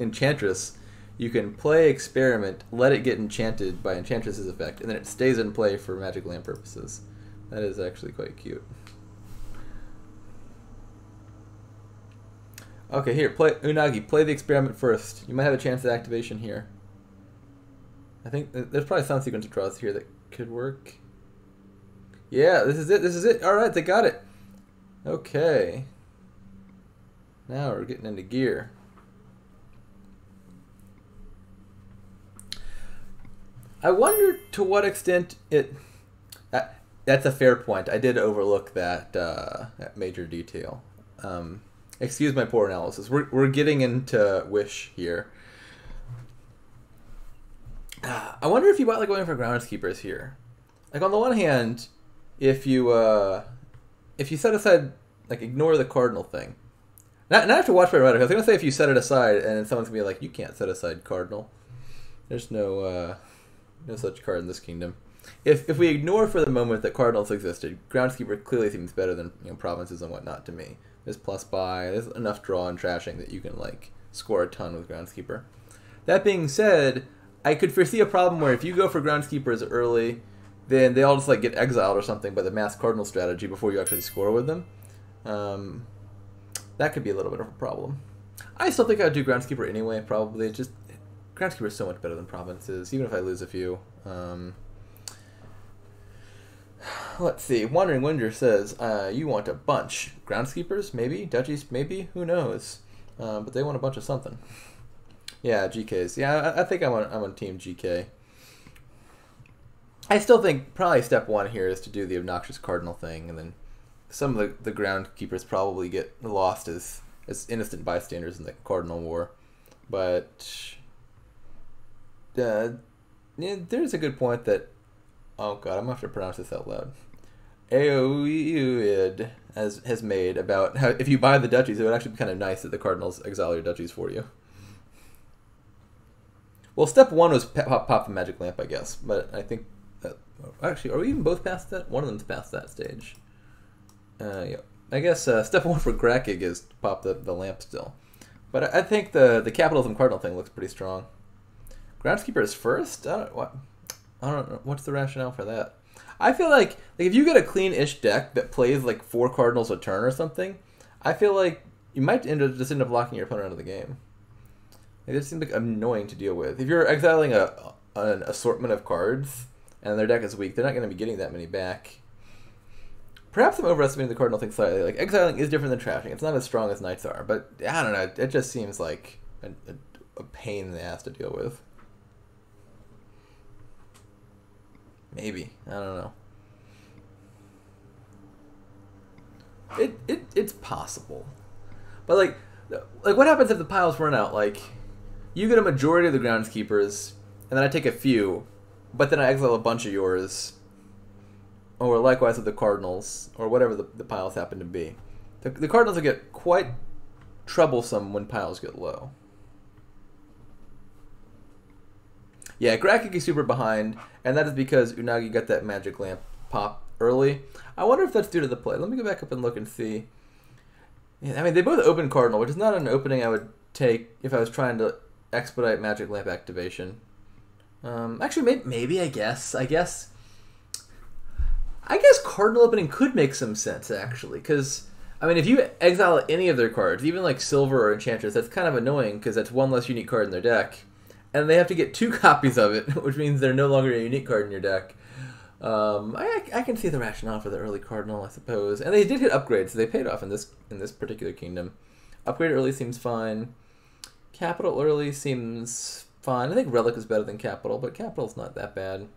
enchantress, you can play experiment, let it get enchanted by enchantress's effect, and then it stays in play for magic lamp purposes. That is actually quite cute. Okay, here, play Unagi. Play the experiment first. You might have a chance at activation here. I think there's probably some sequence of draws here that could work. Yeah, this is it. This is it. All right, they got it. Okay. Now we're getting into gear. I wonder to what extent it... that's a fair point. I did overlook that major detail. Excuse my poor analysis. We're getting into Wish here. I wonder if you might like going for groundskeepers here. Like on the one hand, if you set aside, like ignore the cardinal thing. Not have to watch my writer. I was gonna say if you set it aside, and then someone's gonna be like, you can't set aside cardinal. There's no such card in this kingdom. If we ignore for the moment that cardinals existed, groundskeeper clearly seems better than provinces and whatnot to me. There's plus buy. There's enough draw and trashing that you can like score a ton with groundskeeper. That being said, I could foresee a problem where if you go for groundskeepers early, then they all just like get exiled or something by the mass cardinal strategy before you actually score with them. That could be a little bit of a problem. I still think I'd do groundskeeper anyway. Probably just groundskeeper is so much better than provinces, even if I lose a few. Let's see. Wandering Winder says, you want a bunch. Groundskeepers? Maybe. Duchies? Maybe. Who knows? But they want a bunch of something. Yeah, GKs. Yeah, I think I'm on Team GK. I still think probably step one here is to do the obnoxious cardinal thing, and then some of the groundkeepers probably get lost as innocent bystanders in the cardinal war. But yeah, there's a good point that... Oh god, I'm going to have to pronounce this out loud. Aoid has made about how if you buy the duchies, it would actually be kind of nice that the cardinals exile your duchies for you. Well, step one was pop the magic lamp, I guess. But I think that... Actually, are we even both past that? One of them's past that stage. Yeah. I guess step one for graceg is to pop the lamp still. But I think the capitalism cardinal thing looks pretty strong. Groundskeeper is first? I don't know. What's the rationale for that? I feel like if you get a clean-ish deck that plays like 4 cardinals a turn or something, I feel like you might just end up locking your opponent out of the game. Like, this seems like annoying to deal with. If you're exiling an assortment of cards and their deck is weak, they're not going to be getting that many back. Perhaps I'm overestimating the cardinal thing slightly. Like, exiling is different than trashing. It's not as strong as knights are, but I don't know. It just seems like a pain in the ass to deal with. Maybe. I don't know. It's possible. But like what happens if the piles run out? Like, you get a majority of the groundskeepers, and then I take a few, but then I exile a bunch of yours. Or likewise with the cardinals, or whatever the piles happen to be. The cardinals will get quite troublesome when piles get low. Yeah, graceg is super behind, and that is because Unagi got that magic lamp pop early. I wonder if that's due to the play. Let me go back up and look and see. Yeah, I mean, they both open cardinal, which is not an opening I would take if I was trying to expedite magic lamp activation. Actually, maybe I guess cardinal opening could make some sense, actually, because, I mean, if you exile any of their cards, even like Silver or Enchantress, that's kind of annoying, because that's one less unique card in their deck, and they have to get 2 copies of it, which means they're no longer a unique card in your deck. I can see the rationale for the early cardinal, I suppose, and they did hit upgrades, so they paid off in this particular kingdom. Upgrade early seems fine. Capital early seems fine. I think Relic is better than Capital, but Capital's not that bad.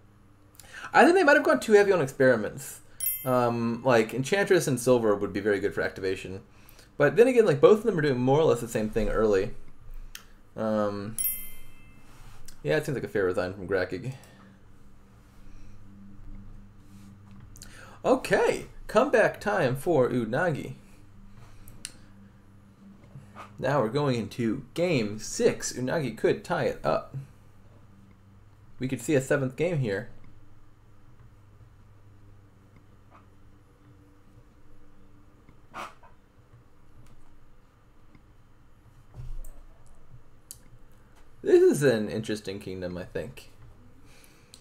I think they might have gone too heavy on experiments. Like, Enchantress and Silver would be very good for activation. But then again, like, both of them are doing more or less the same thing early. Yeah, it seems like a fair resign from graceg. Okay, comeback time for Unagi. Now we're going into Game 6. Unagi could tie it up. We could see a 7th game here. This is an interesting kingdom, I think.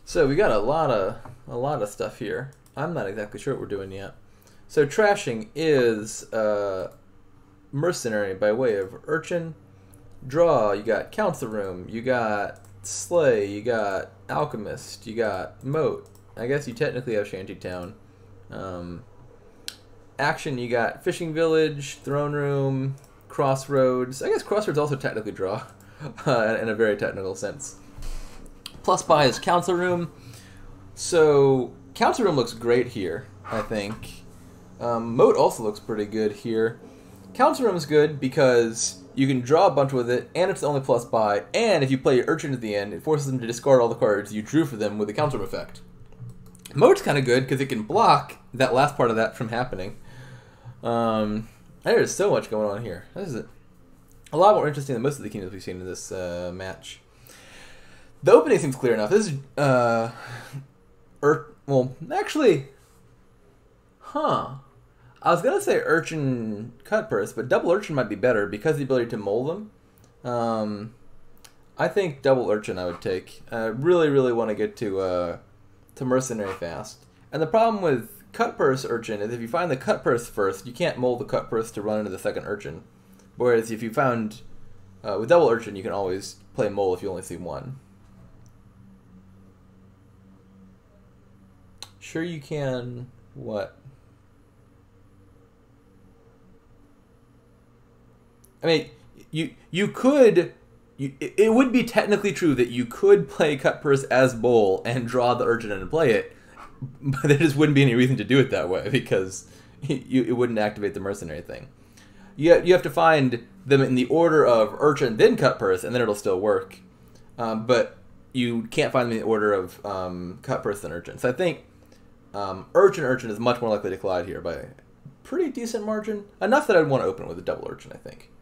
So we got a lot of stuff here. I'm not exactly sure what we're doing yet. So trashing is mercenary by way of urchin. Draw, you got council room, you got slay, you got alchemist, you got moat. I guess you technically have shantytown. Action, you got fishing village, throne room, crossroads. I guess crossroads also technically draw in a very technical sense. Plus by is council room. So council room looks great here, I think. Moat also looks pretty good here. Council room is good because you can draw a bunch with it, and it's the only plus by, and if you play your urchin at the end, it forces them to discard all the cards you drew for them with the council room effect. Moat's kind of good because it can block that last part of that from happening. There's so much going on here. This is a lot more interesting than most of the kingdoms we've seen in this match. The opening seems clear enough. This is, well, actually, I was going to say urchin cut purse, but double urchin might be better because of the ability to mold them. I think double urchin I would take. I really, really want to get to mercenary fast. And the problem with cut purse urchin is if you find the cut purse first, you can't mold the cut purse to run into the second urchin. Whereas if you found, with double urchin, you can always play mole if you only see one. Sure you can, what? I mean, you could, it would be technically true that you could play cut purse as bowl and draw the urchin and play it, but there just wouldn't be any reason to do it that way because it wouldn't activate the mercenary thing. You have to find them in the order of urchin, then cut purse, and then it'll still work. But you can't find them in the order of cut purse and urchin. So I think urchin is much more likely to collide here by a pretty decent margin. Enough that I'd want to open with a double urchin, I think.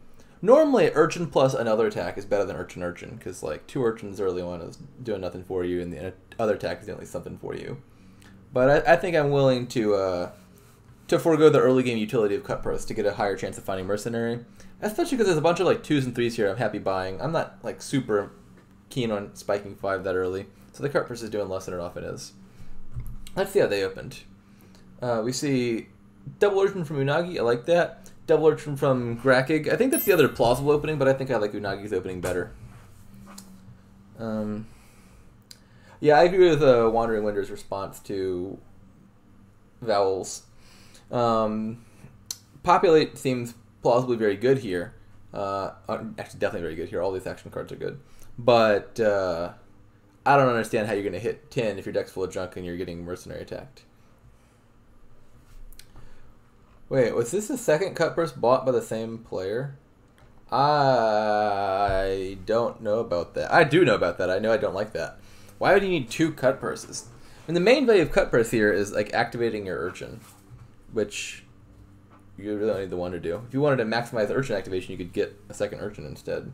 Normally, urchin plus another attack is better than urchin, because like 2 urchins early on is doing nothing for you, and the other attack is doing at least something for you. But I think I'm willing to forego the early game utility of cut purse to get a higher chance of finding mercenary, especially because there's a bunch of like 2s and 3s here I'm happy buying. I'm not like super keen on spiking 5 that early, so the cut purse is doing less than it often is. Let's see how they opened. We see double urchin from Unagi. I like that. Double urchin from graceg. I think that's the other plausible opening, but I think I like Unagi's opening better. Yeah, I agree with Wandering Winter's response to vowels. Populate seems plausibly very good here. Actually, definitely very good here. All these action cards are good. But I don't understand how you're going to hit 10 if your deck's full of junk and you're getting mercenary attacked. Wait, was this the second cut purse bought by the same player? I don't know about that. I do know about that. I know I don't like that. Why would you need 2 cut purses? I mean, the main value of cut purse here is like activating your urchin, which you really don't need the one to do. If you wanted to maximize urchin activation, you could get a second urchin instead.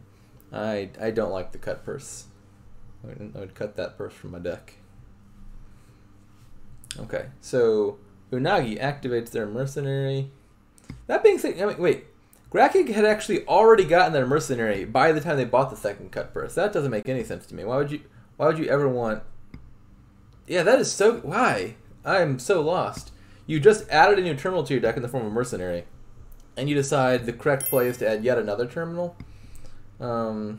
I don't like the cut purse. I would cut that purse from my deck. Okay, so Unagi activates their mercenary. That being said, I mean, wait. graceg had actually already gotten their mercenary by the time they bought the second cut purse. That doesn't make any sense to me. Why would you ever want... Yeah, that is so... Why? I'm so lost. You just added a new terminal to your deck in the form of mercenary, and you decide the correct play is to add yet another terminal? I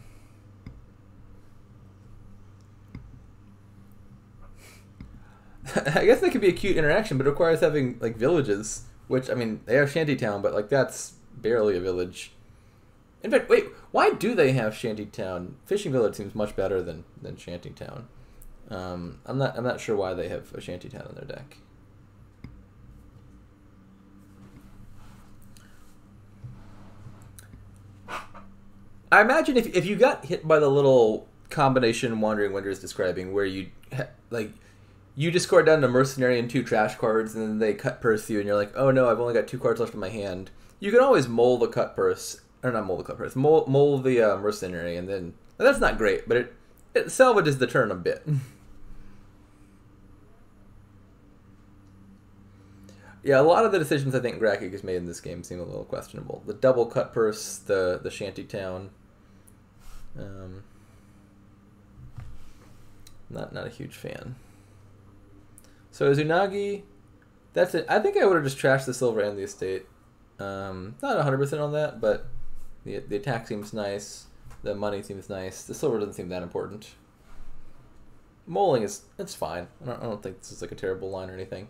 guess that could be a cute interaction, but it requires having like villages, which, I mean, they have Shantytown, but like that's barely a village. In fact, wait, why do they have Shantytown? Fishing Village seems much better than Shantytown. I'm not sure why they have a Shantytown in their deck. I imagine if you got hit by the little combination Wandering Winter is describing, where you you discard down to mercenary and 2 trash cards, and then they cut purse you, and you're like, oh no, I've only got 2 cards left in my hand. You can always mold the cut purse, or not mold the cut purse, mold the mercenary, and then that's not great, but it salvages the turn a bit. Yeah, a lot of the decisions I think graceg has made in this game seem a little questionable. The double cut purse, the Shantytown. Not a huge fan. So is Unagi... That's it. I think I would have just trashed the silver and the estate. Not 100% on that, but the attack seems nice. The money seems nice. The silver doesn't seem that important. Moling it's fine. I don't think this is like a terrible line or anything.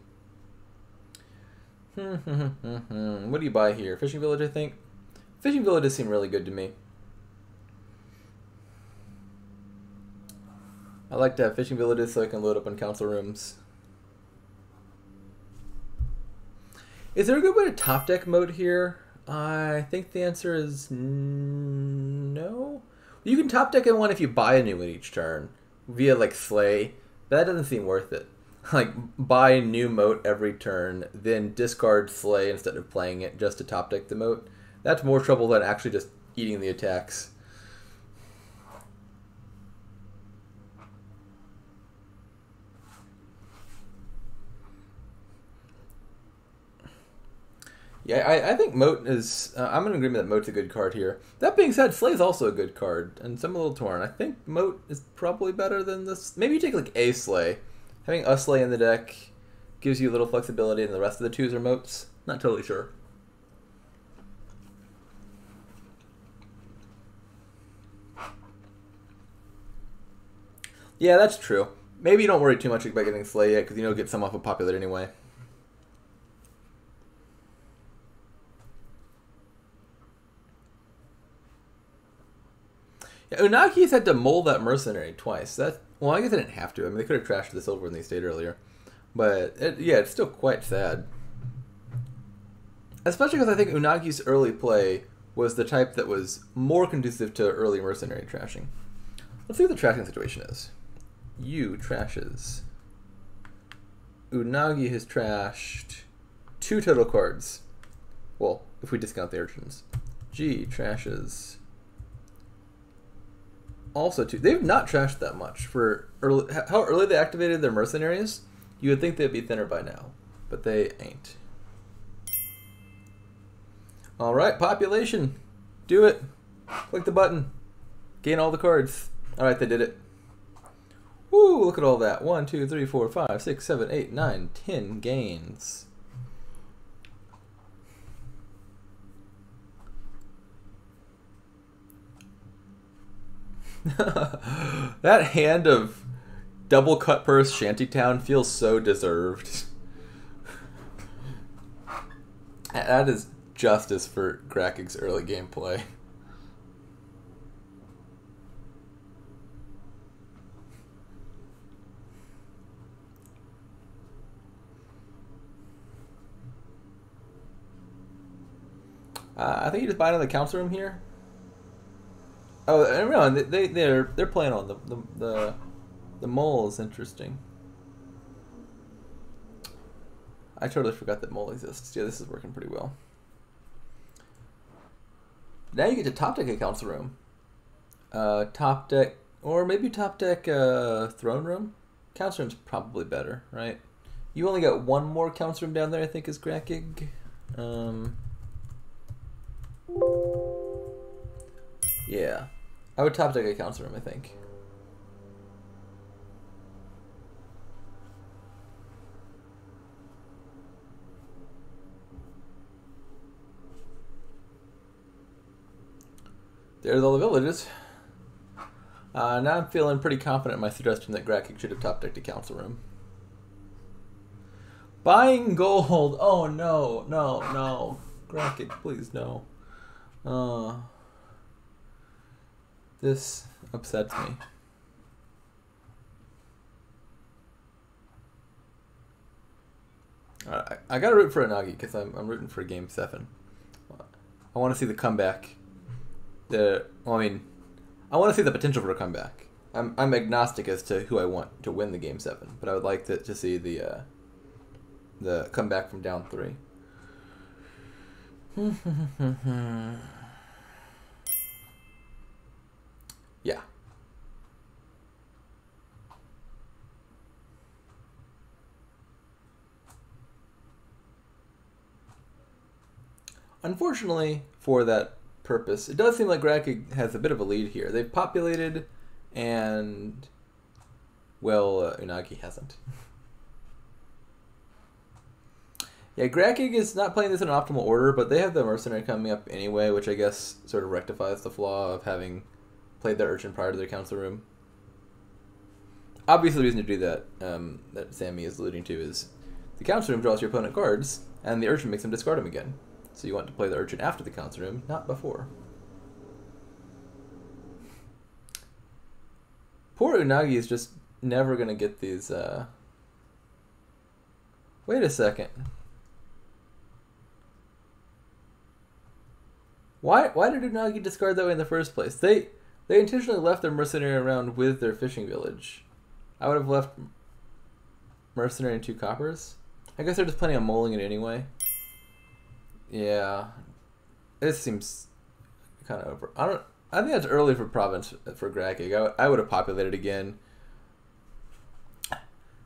What do you buy here? Fishing village, I think. Fishing villages seem really good to me. I like to have fishing villages so I can load up on council rooms. Is there a good way to top deck mode here? I think the answer is no. You can top deck in one if you buy a new one each turn via like Slay. That doesn't seem worth it. Like buy a new moat every turn, then discard Slay instead of playing it just to top deck the moat. That's more trouble than actually just eating the attacks. Yeah, I think Moat is... I'm in agreement that Moat's a good card here. That being said, Slay's also a good card, and so I'm a little torn. I think Moat is probably better than this. Maybe you take like a Slay. Having a Slay in the deck gives you a little flexibility, and the rest of the twos are Moats. Not totally sure. Yeah, that's true. Maybe you don't worry too much about getting Slay yet, because you know get some off of popular anyway. Yeah, Unagi's had to mold that mercenary twice. Well, I guess they didn't have to. I mean, they could have trashed the silver when they stayed earlier. But, yeah, it's still quite sad. Especially because I think Unagi's early play was the type that was more conducive to early mercenary trashing. Let's see what the trashing situation is. U trashes. Unagi has trashed 2 total cards. Well, if we discount the urchins. G trashes... also 2. They've not trashed that much for early, how early they activated their mercenaries. You would think they'd be thinner by now, but they ain't. All right, population, do it. Click the button, gain all the cards. All right, they did it. Woo! Look at all that. 1, 2, 3, 4, 5, 6, 7, 8, 9, 10 gains. That hand of double cut purse Shantytown feels so deserved. That is justice for graceg's early gameplay. I think you just buy another council room here. Oh, no, they're playing on the mole is interesting. I totally forgot that mole exists. Yeah, this is working pretty well. Now you get to top deck a council room, top deck, or maybe top deck throne room. Council room's probably better, right? You only got one more council room down there, I think, is graceg. Yeah, I would top deck a council room, I think. There's all the villages. Now I'm feeling pretty confident in my suggestion that graceg should have top decked a council room. Buying gold. Oh no, no, no. graceg, please no. This upsets me. I gotta root for Unagi because I'm rooting for Game 7. I want to see the comeback. I want to see the potential for a comeback. I'm agnostic as to who I want to win the Game 7, but I would like to see the comeback from down 3. Yeah. Unfortunately, for that purpose, it does seem like graceg has a bit of a lead here. They've populated, and, well, Unagi hasn't. Yeah, graceg is not playing this in an optimal order, but they have the mercenary coming up anyway, which I guess sort of rectifies the flaw of having played their urchin prior to their council room. Obviously, the reason to do that, that Sammy is alluding to, is the council room draws your opponent cards, and the urchin makes them discard them again. So you want to play the urchin after the council room, not before. Poor Unagi is just never going to get these... Wait a second. Why did Unagi discard that way in the first place? They intentionally left their mercenary around with their fishing village. I would have left mercenary and 2 coppers. I guess they're just planning on mulling it anyway. Yeah. This seems kind of over. I think that's early for province for graceg. I would have populated again.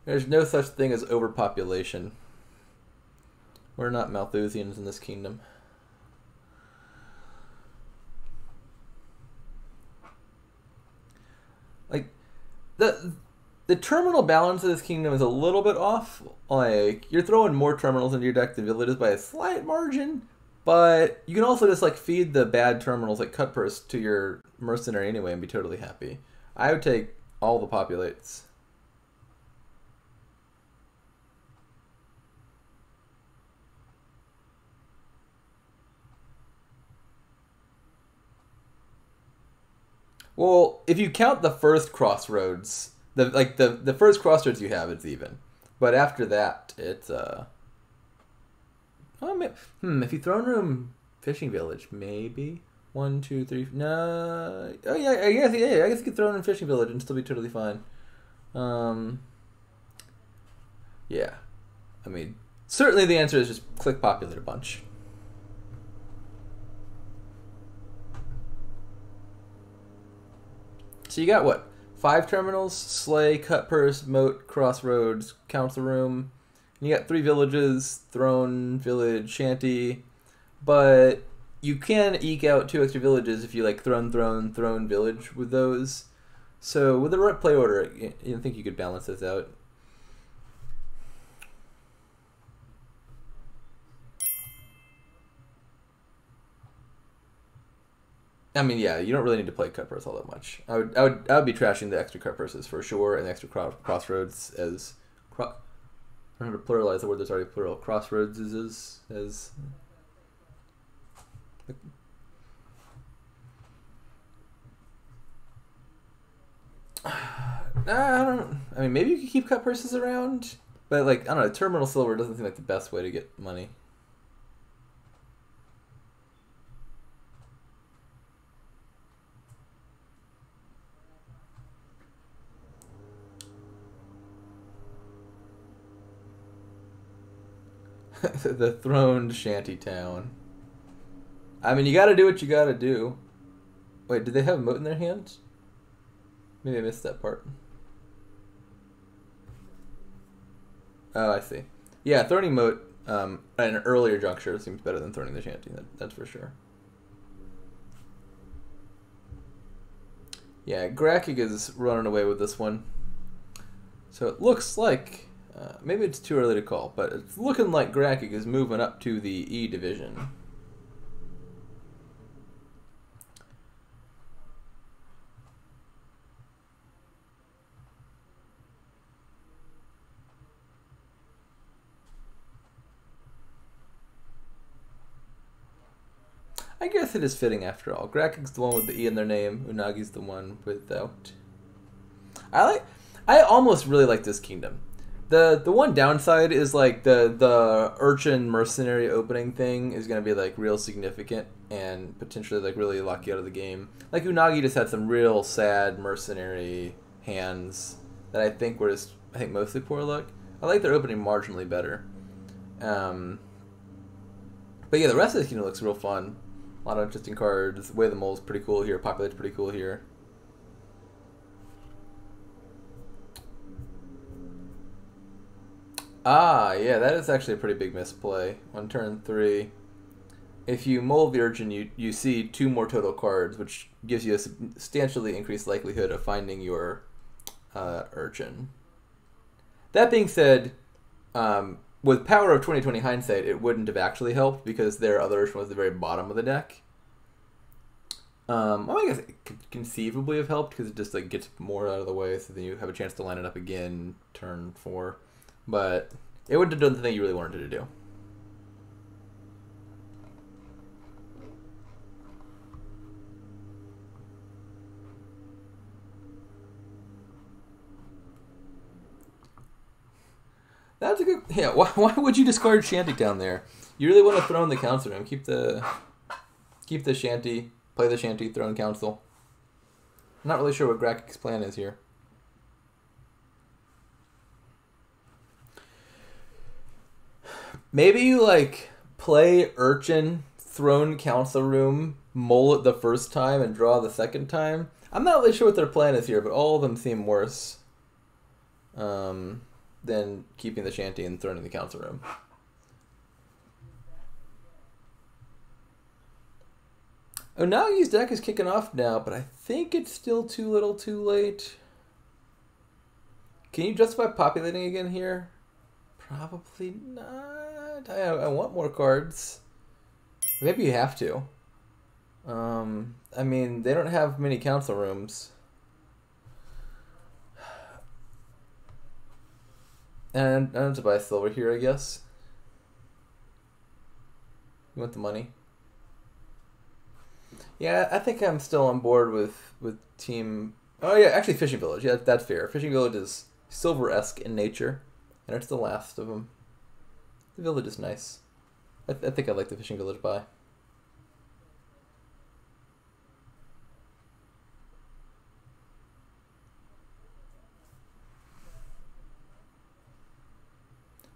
There's no such thing as overpopulation. We're not Malthusians in this kingdom. Like, the terminal balance of this kingdom is a little bit off. Like, you're throwing more terminals into your deck than villages by a slight margin, but you can also just, like, feed the bad terminals, like Cutpurse, to your mercenary anyway and be totally happy. I would take all the populates. Well, if you count the first crossroads, the first crossroads you have, it's even. But after that, it's if you throne room fishing village, maybe 1, 2, 3. No, oh yeah, I guess you could throw in fishing village and still be totally fine. Yeah, I mean, certainly the answer is just click populate a bunch. So you got what? 5 terminals: Slay, Cutpurse, Moat, Crossroads, Council Room. And you got 3 villages: Throne, Village, Shanty. But you can eke out 2 extra villages if you like Throne, Village with those. So with the right play order, I think you could balance this out. I mean, yeah, you don't really need to play Cutpurse all that much. I would be trashing the extra Cutpurses for sure, and the extra Crossroads as I don't know how to pluralize the word that's already plural. Crossroads is as I don't. I mean, maybe you could keep Cutpurses around, but like I don't know, terminal silver doesn't seem like the best way to get money. The throned shanty town. I mean, you gotta do what you gotta do. Wait, did they have a moat in their hands? Maybe I missed that part. Oh, I see. Yeah, throning moat at an earlier juncture seems better than throning the shanty. That's for sure. Yeah, graceg is running away with this one. So it looks like... maybe it's too early to call, but it's looking like graceg is moving up to the E division. I guess it is fitting after all. Graceg's the one with the E in their name. Unagi's the one without. I almost really like this kingdom. The one downside is like the urchin mercenary opening thing is gonna be like real significant and potentially like really lock you out of the game. Like Unagi just had some real sad mercenary hands that I think were just mostly poor luck. I like their opening marginally better. But yeah, the rest of this kingdom looks real fun. A lot of interesting cards. Way the Mole's pretty cool here. Populate's pretty cool here. Ah, yeah, that is actually a pretty big misplay. On turn 3, if you mold the urchin, you see 2 more total cards, which gives you a substantially increased likelihood of finding your urchin. That being said, with power of 2020 hindsight, it wouldn't have actually helped because their other Urshifu was at the very bottom of the deck. Well, I guess it could conceivably have helped because it just like gets more out of the way, so then you have a chance to line it up again turn 4. But it wouldn't have done the thing you really wanted it to do. That's a good... Yeah, why would you discard Shanty down there? You really want to throw in the council room. Keep the Shanty, play the Shanty, throw in council. I'm not really sure what graceg's plan is here. Maybe you, like, play Urchin, Throne Council Room, mull it the first time, and draw the second time. I'm not really sure what their plan is here, but all of them seem worse than keeping the Shanty and throwing in the Council Room. Unagi's deck is kicking off now, but I think it's still too little too late. Can you justify populating again here? Probably not. I want more cards. Maybe you have to. I mean, they don't have many council rooms. And I have to buy silver here, I guess. You want the money? Yeah, I think I'm still on board with Team... Oh yeah, actually Fishing Village. Yeah, that's fair. Fishing Village is silver-esque in nature, and it's the last of them. The village is nice. I think I like the Fishing Village buy.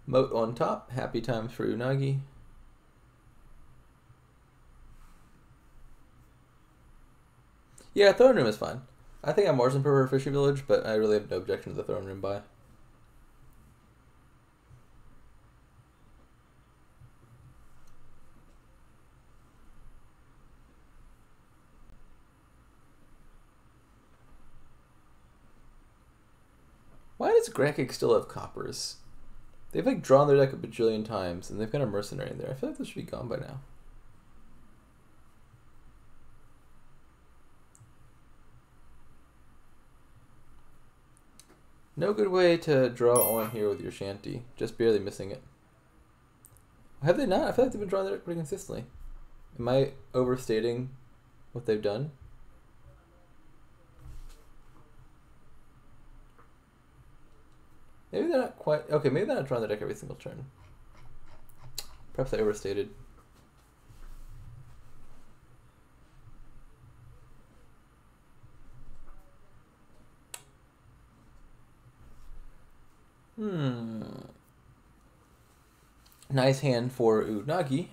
Moat on top. Happy times for Unagi. Yeah, Throne Room is fine. I think I more than prefer Fishing Village, but I really have no objection to the Throne Room buy. Why does graceg still have coppers? They've like drawn their deck a bajillion times, and they've got a mercenary in there. I feel like this should be gone by now. No good way to draw on here with your Shanty. Just barely missing it. Have they not? I feel like they've been drawing their deck pretty consistently. Am I overstating what they've done? Maybe they're not quite... Okay, maybe they're not drawing their deck every single turn. Perhaps I overstated. Nice hand for Unagi.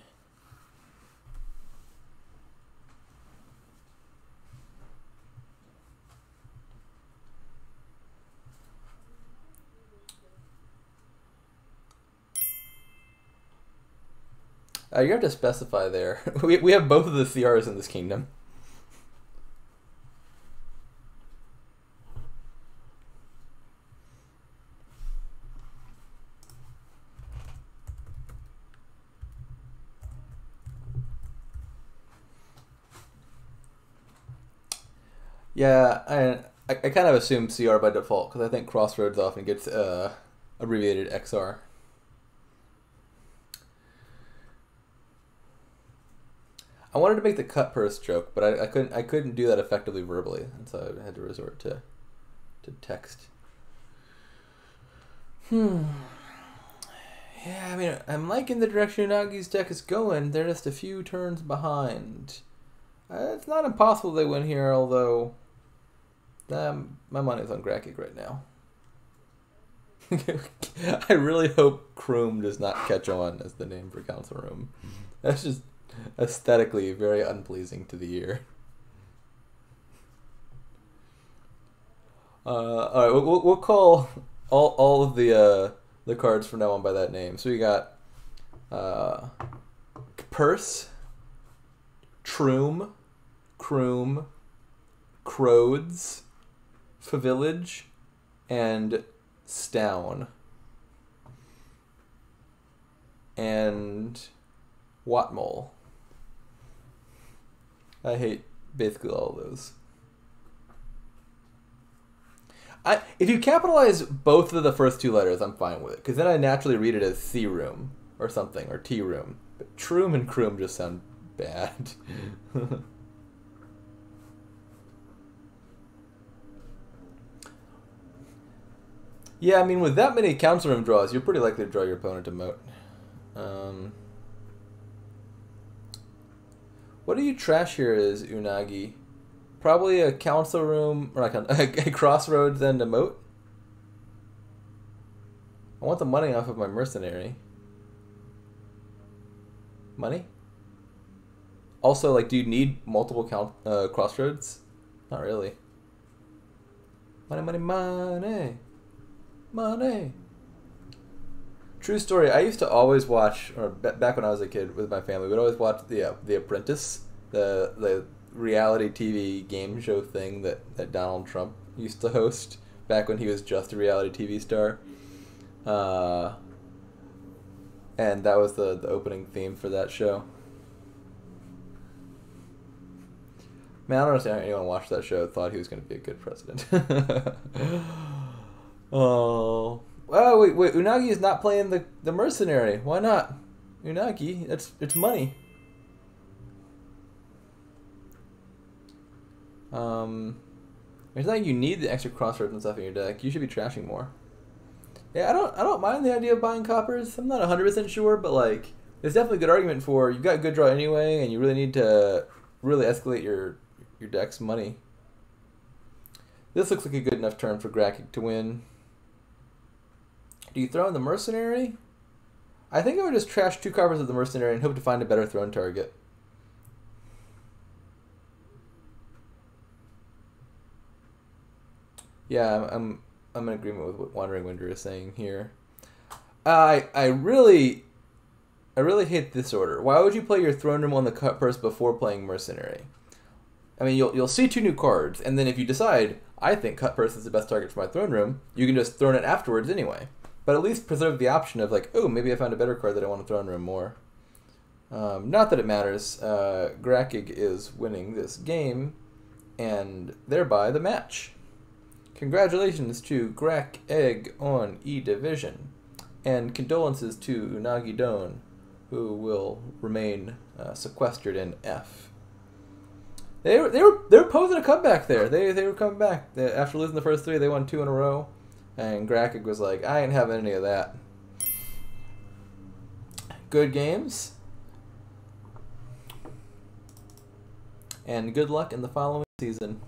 You have to specify there. We have both of the CRs in this kingdom. Yeah, I kind of assume CR by default because I think Crossroads often gets abbreviated XR. I wanted to make the cut purse joke, but I couldn't do that effectively verbally, and so I had to resort to text. Yeah, I mean, I'm liking the direction Unagi's deck is going. They're just a few turns behind. It's not impossible they win here, although my money's on graceg right now. I really hope Kroom does not catch on as the name for Council Room. That's just aesthetically very unpleasing to the ear. All right, we'll call all of the cards from now on by that name. So we got Purse, Troom, Kroom, Crodes, Favillage, and Stown. and Watmole. I hate basically all of those. If you capitalize both of the first two letters, I'm fine with it, because then I naturally read it as C room or something, or tea room. But troom and croom just sound bad. Yeah, I mean, with that many council room draws, you're pretty likely to draw your opponent a moat. What do you trash here is Unagi? Probably a council room, or like a crossroads and a moat. I want the money off of my mercenary. Money? Also, like, do you need multiple crossroads? Not really. Money, money, money. Money. True story. I used to always watch, or back when I was a kid with my family, we'd always watch The Apprentice, the reality TV game show thing that Donald Trump used to host back when he was just a reality TV star. And that was the opening theme for that show. Man, I don't understand how anyone watched that show thought he was going to be a good president. Oh, wait, Unagi is not playing the mercenary. Why not? Unagi, it's money. It's not like you need the extra crossroads and stuff in your deck. You should be trashing more. Yeah, I don't mind the idea of buying coppers. I'm not 100% sure, but like, there's definitely a good argument for you've got good draw anyway, and you really need to really escalate your deck's money. This looks like a good enough turn for graceg to win. Do you throw in the mercenary? I think I would just trash 2 coppers of the mercenary and hope to find a better throne target. Yeah, I'm in agreement with what Wandering Winder is saying here. I really hate this order. Why would you play your throne room on the cut purse before playing mercenary? I mean, you'll see 2 new cards, and then if you decide I think cut purse is the best target for my throne room, you can just throw it afterwards anyway. But at least preserve the option of like, oh, maybe I found a better card that I want to throne room more. Not that it matters. graceg is winning this game, and thereby the match. Congratulations to graceg on E Division, and condolences to unagi.don, who will remain sequestered in F. They were posing a comeback there. They were coming back after losing the first 3. They won 2 in a row, and graceg was like, I ain't having any of that. Good games, and good luck in the following season.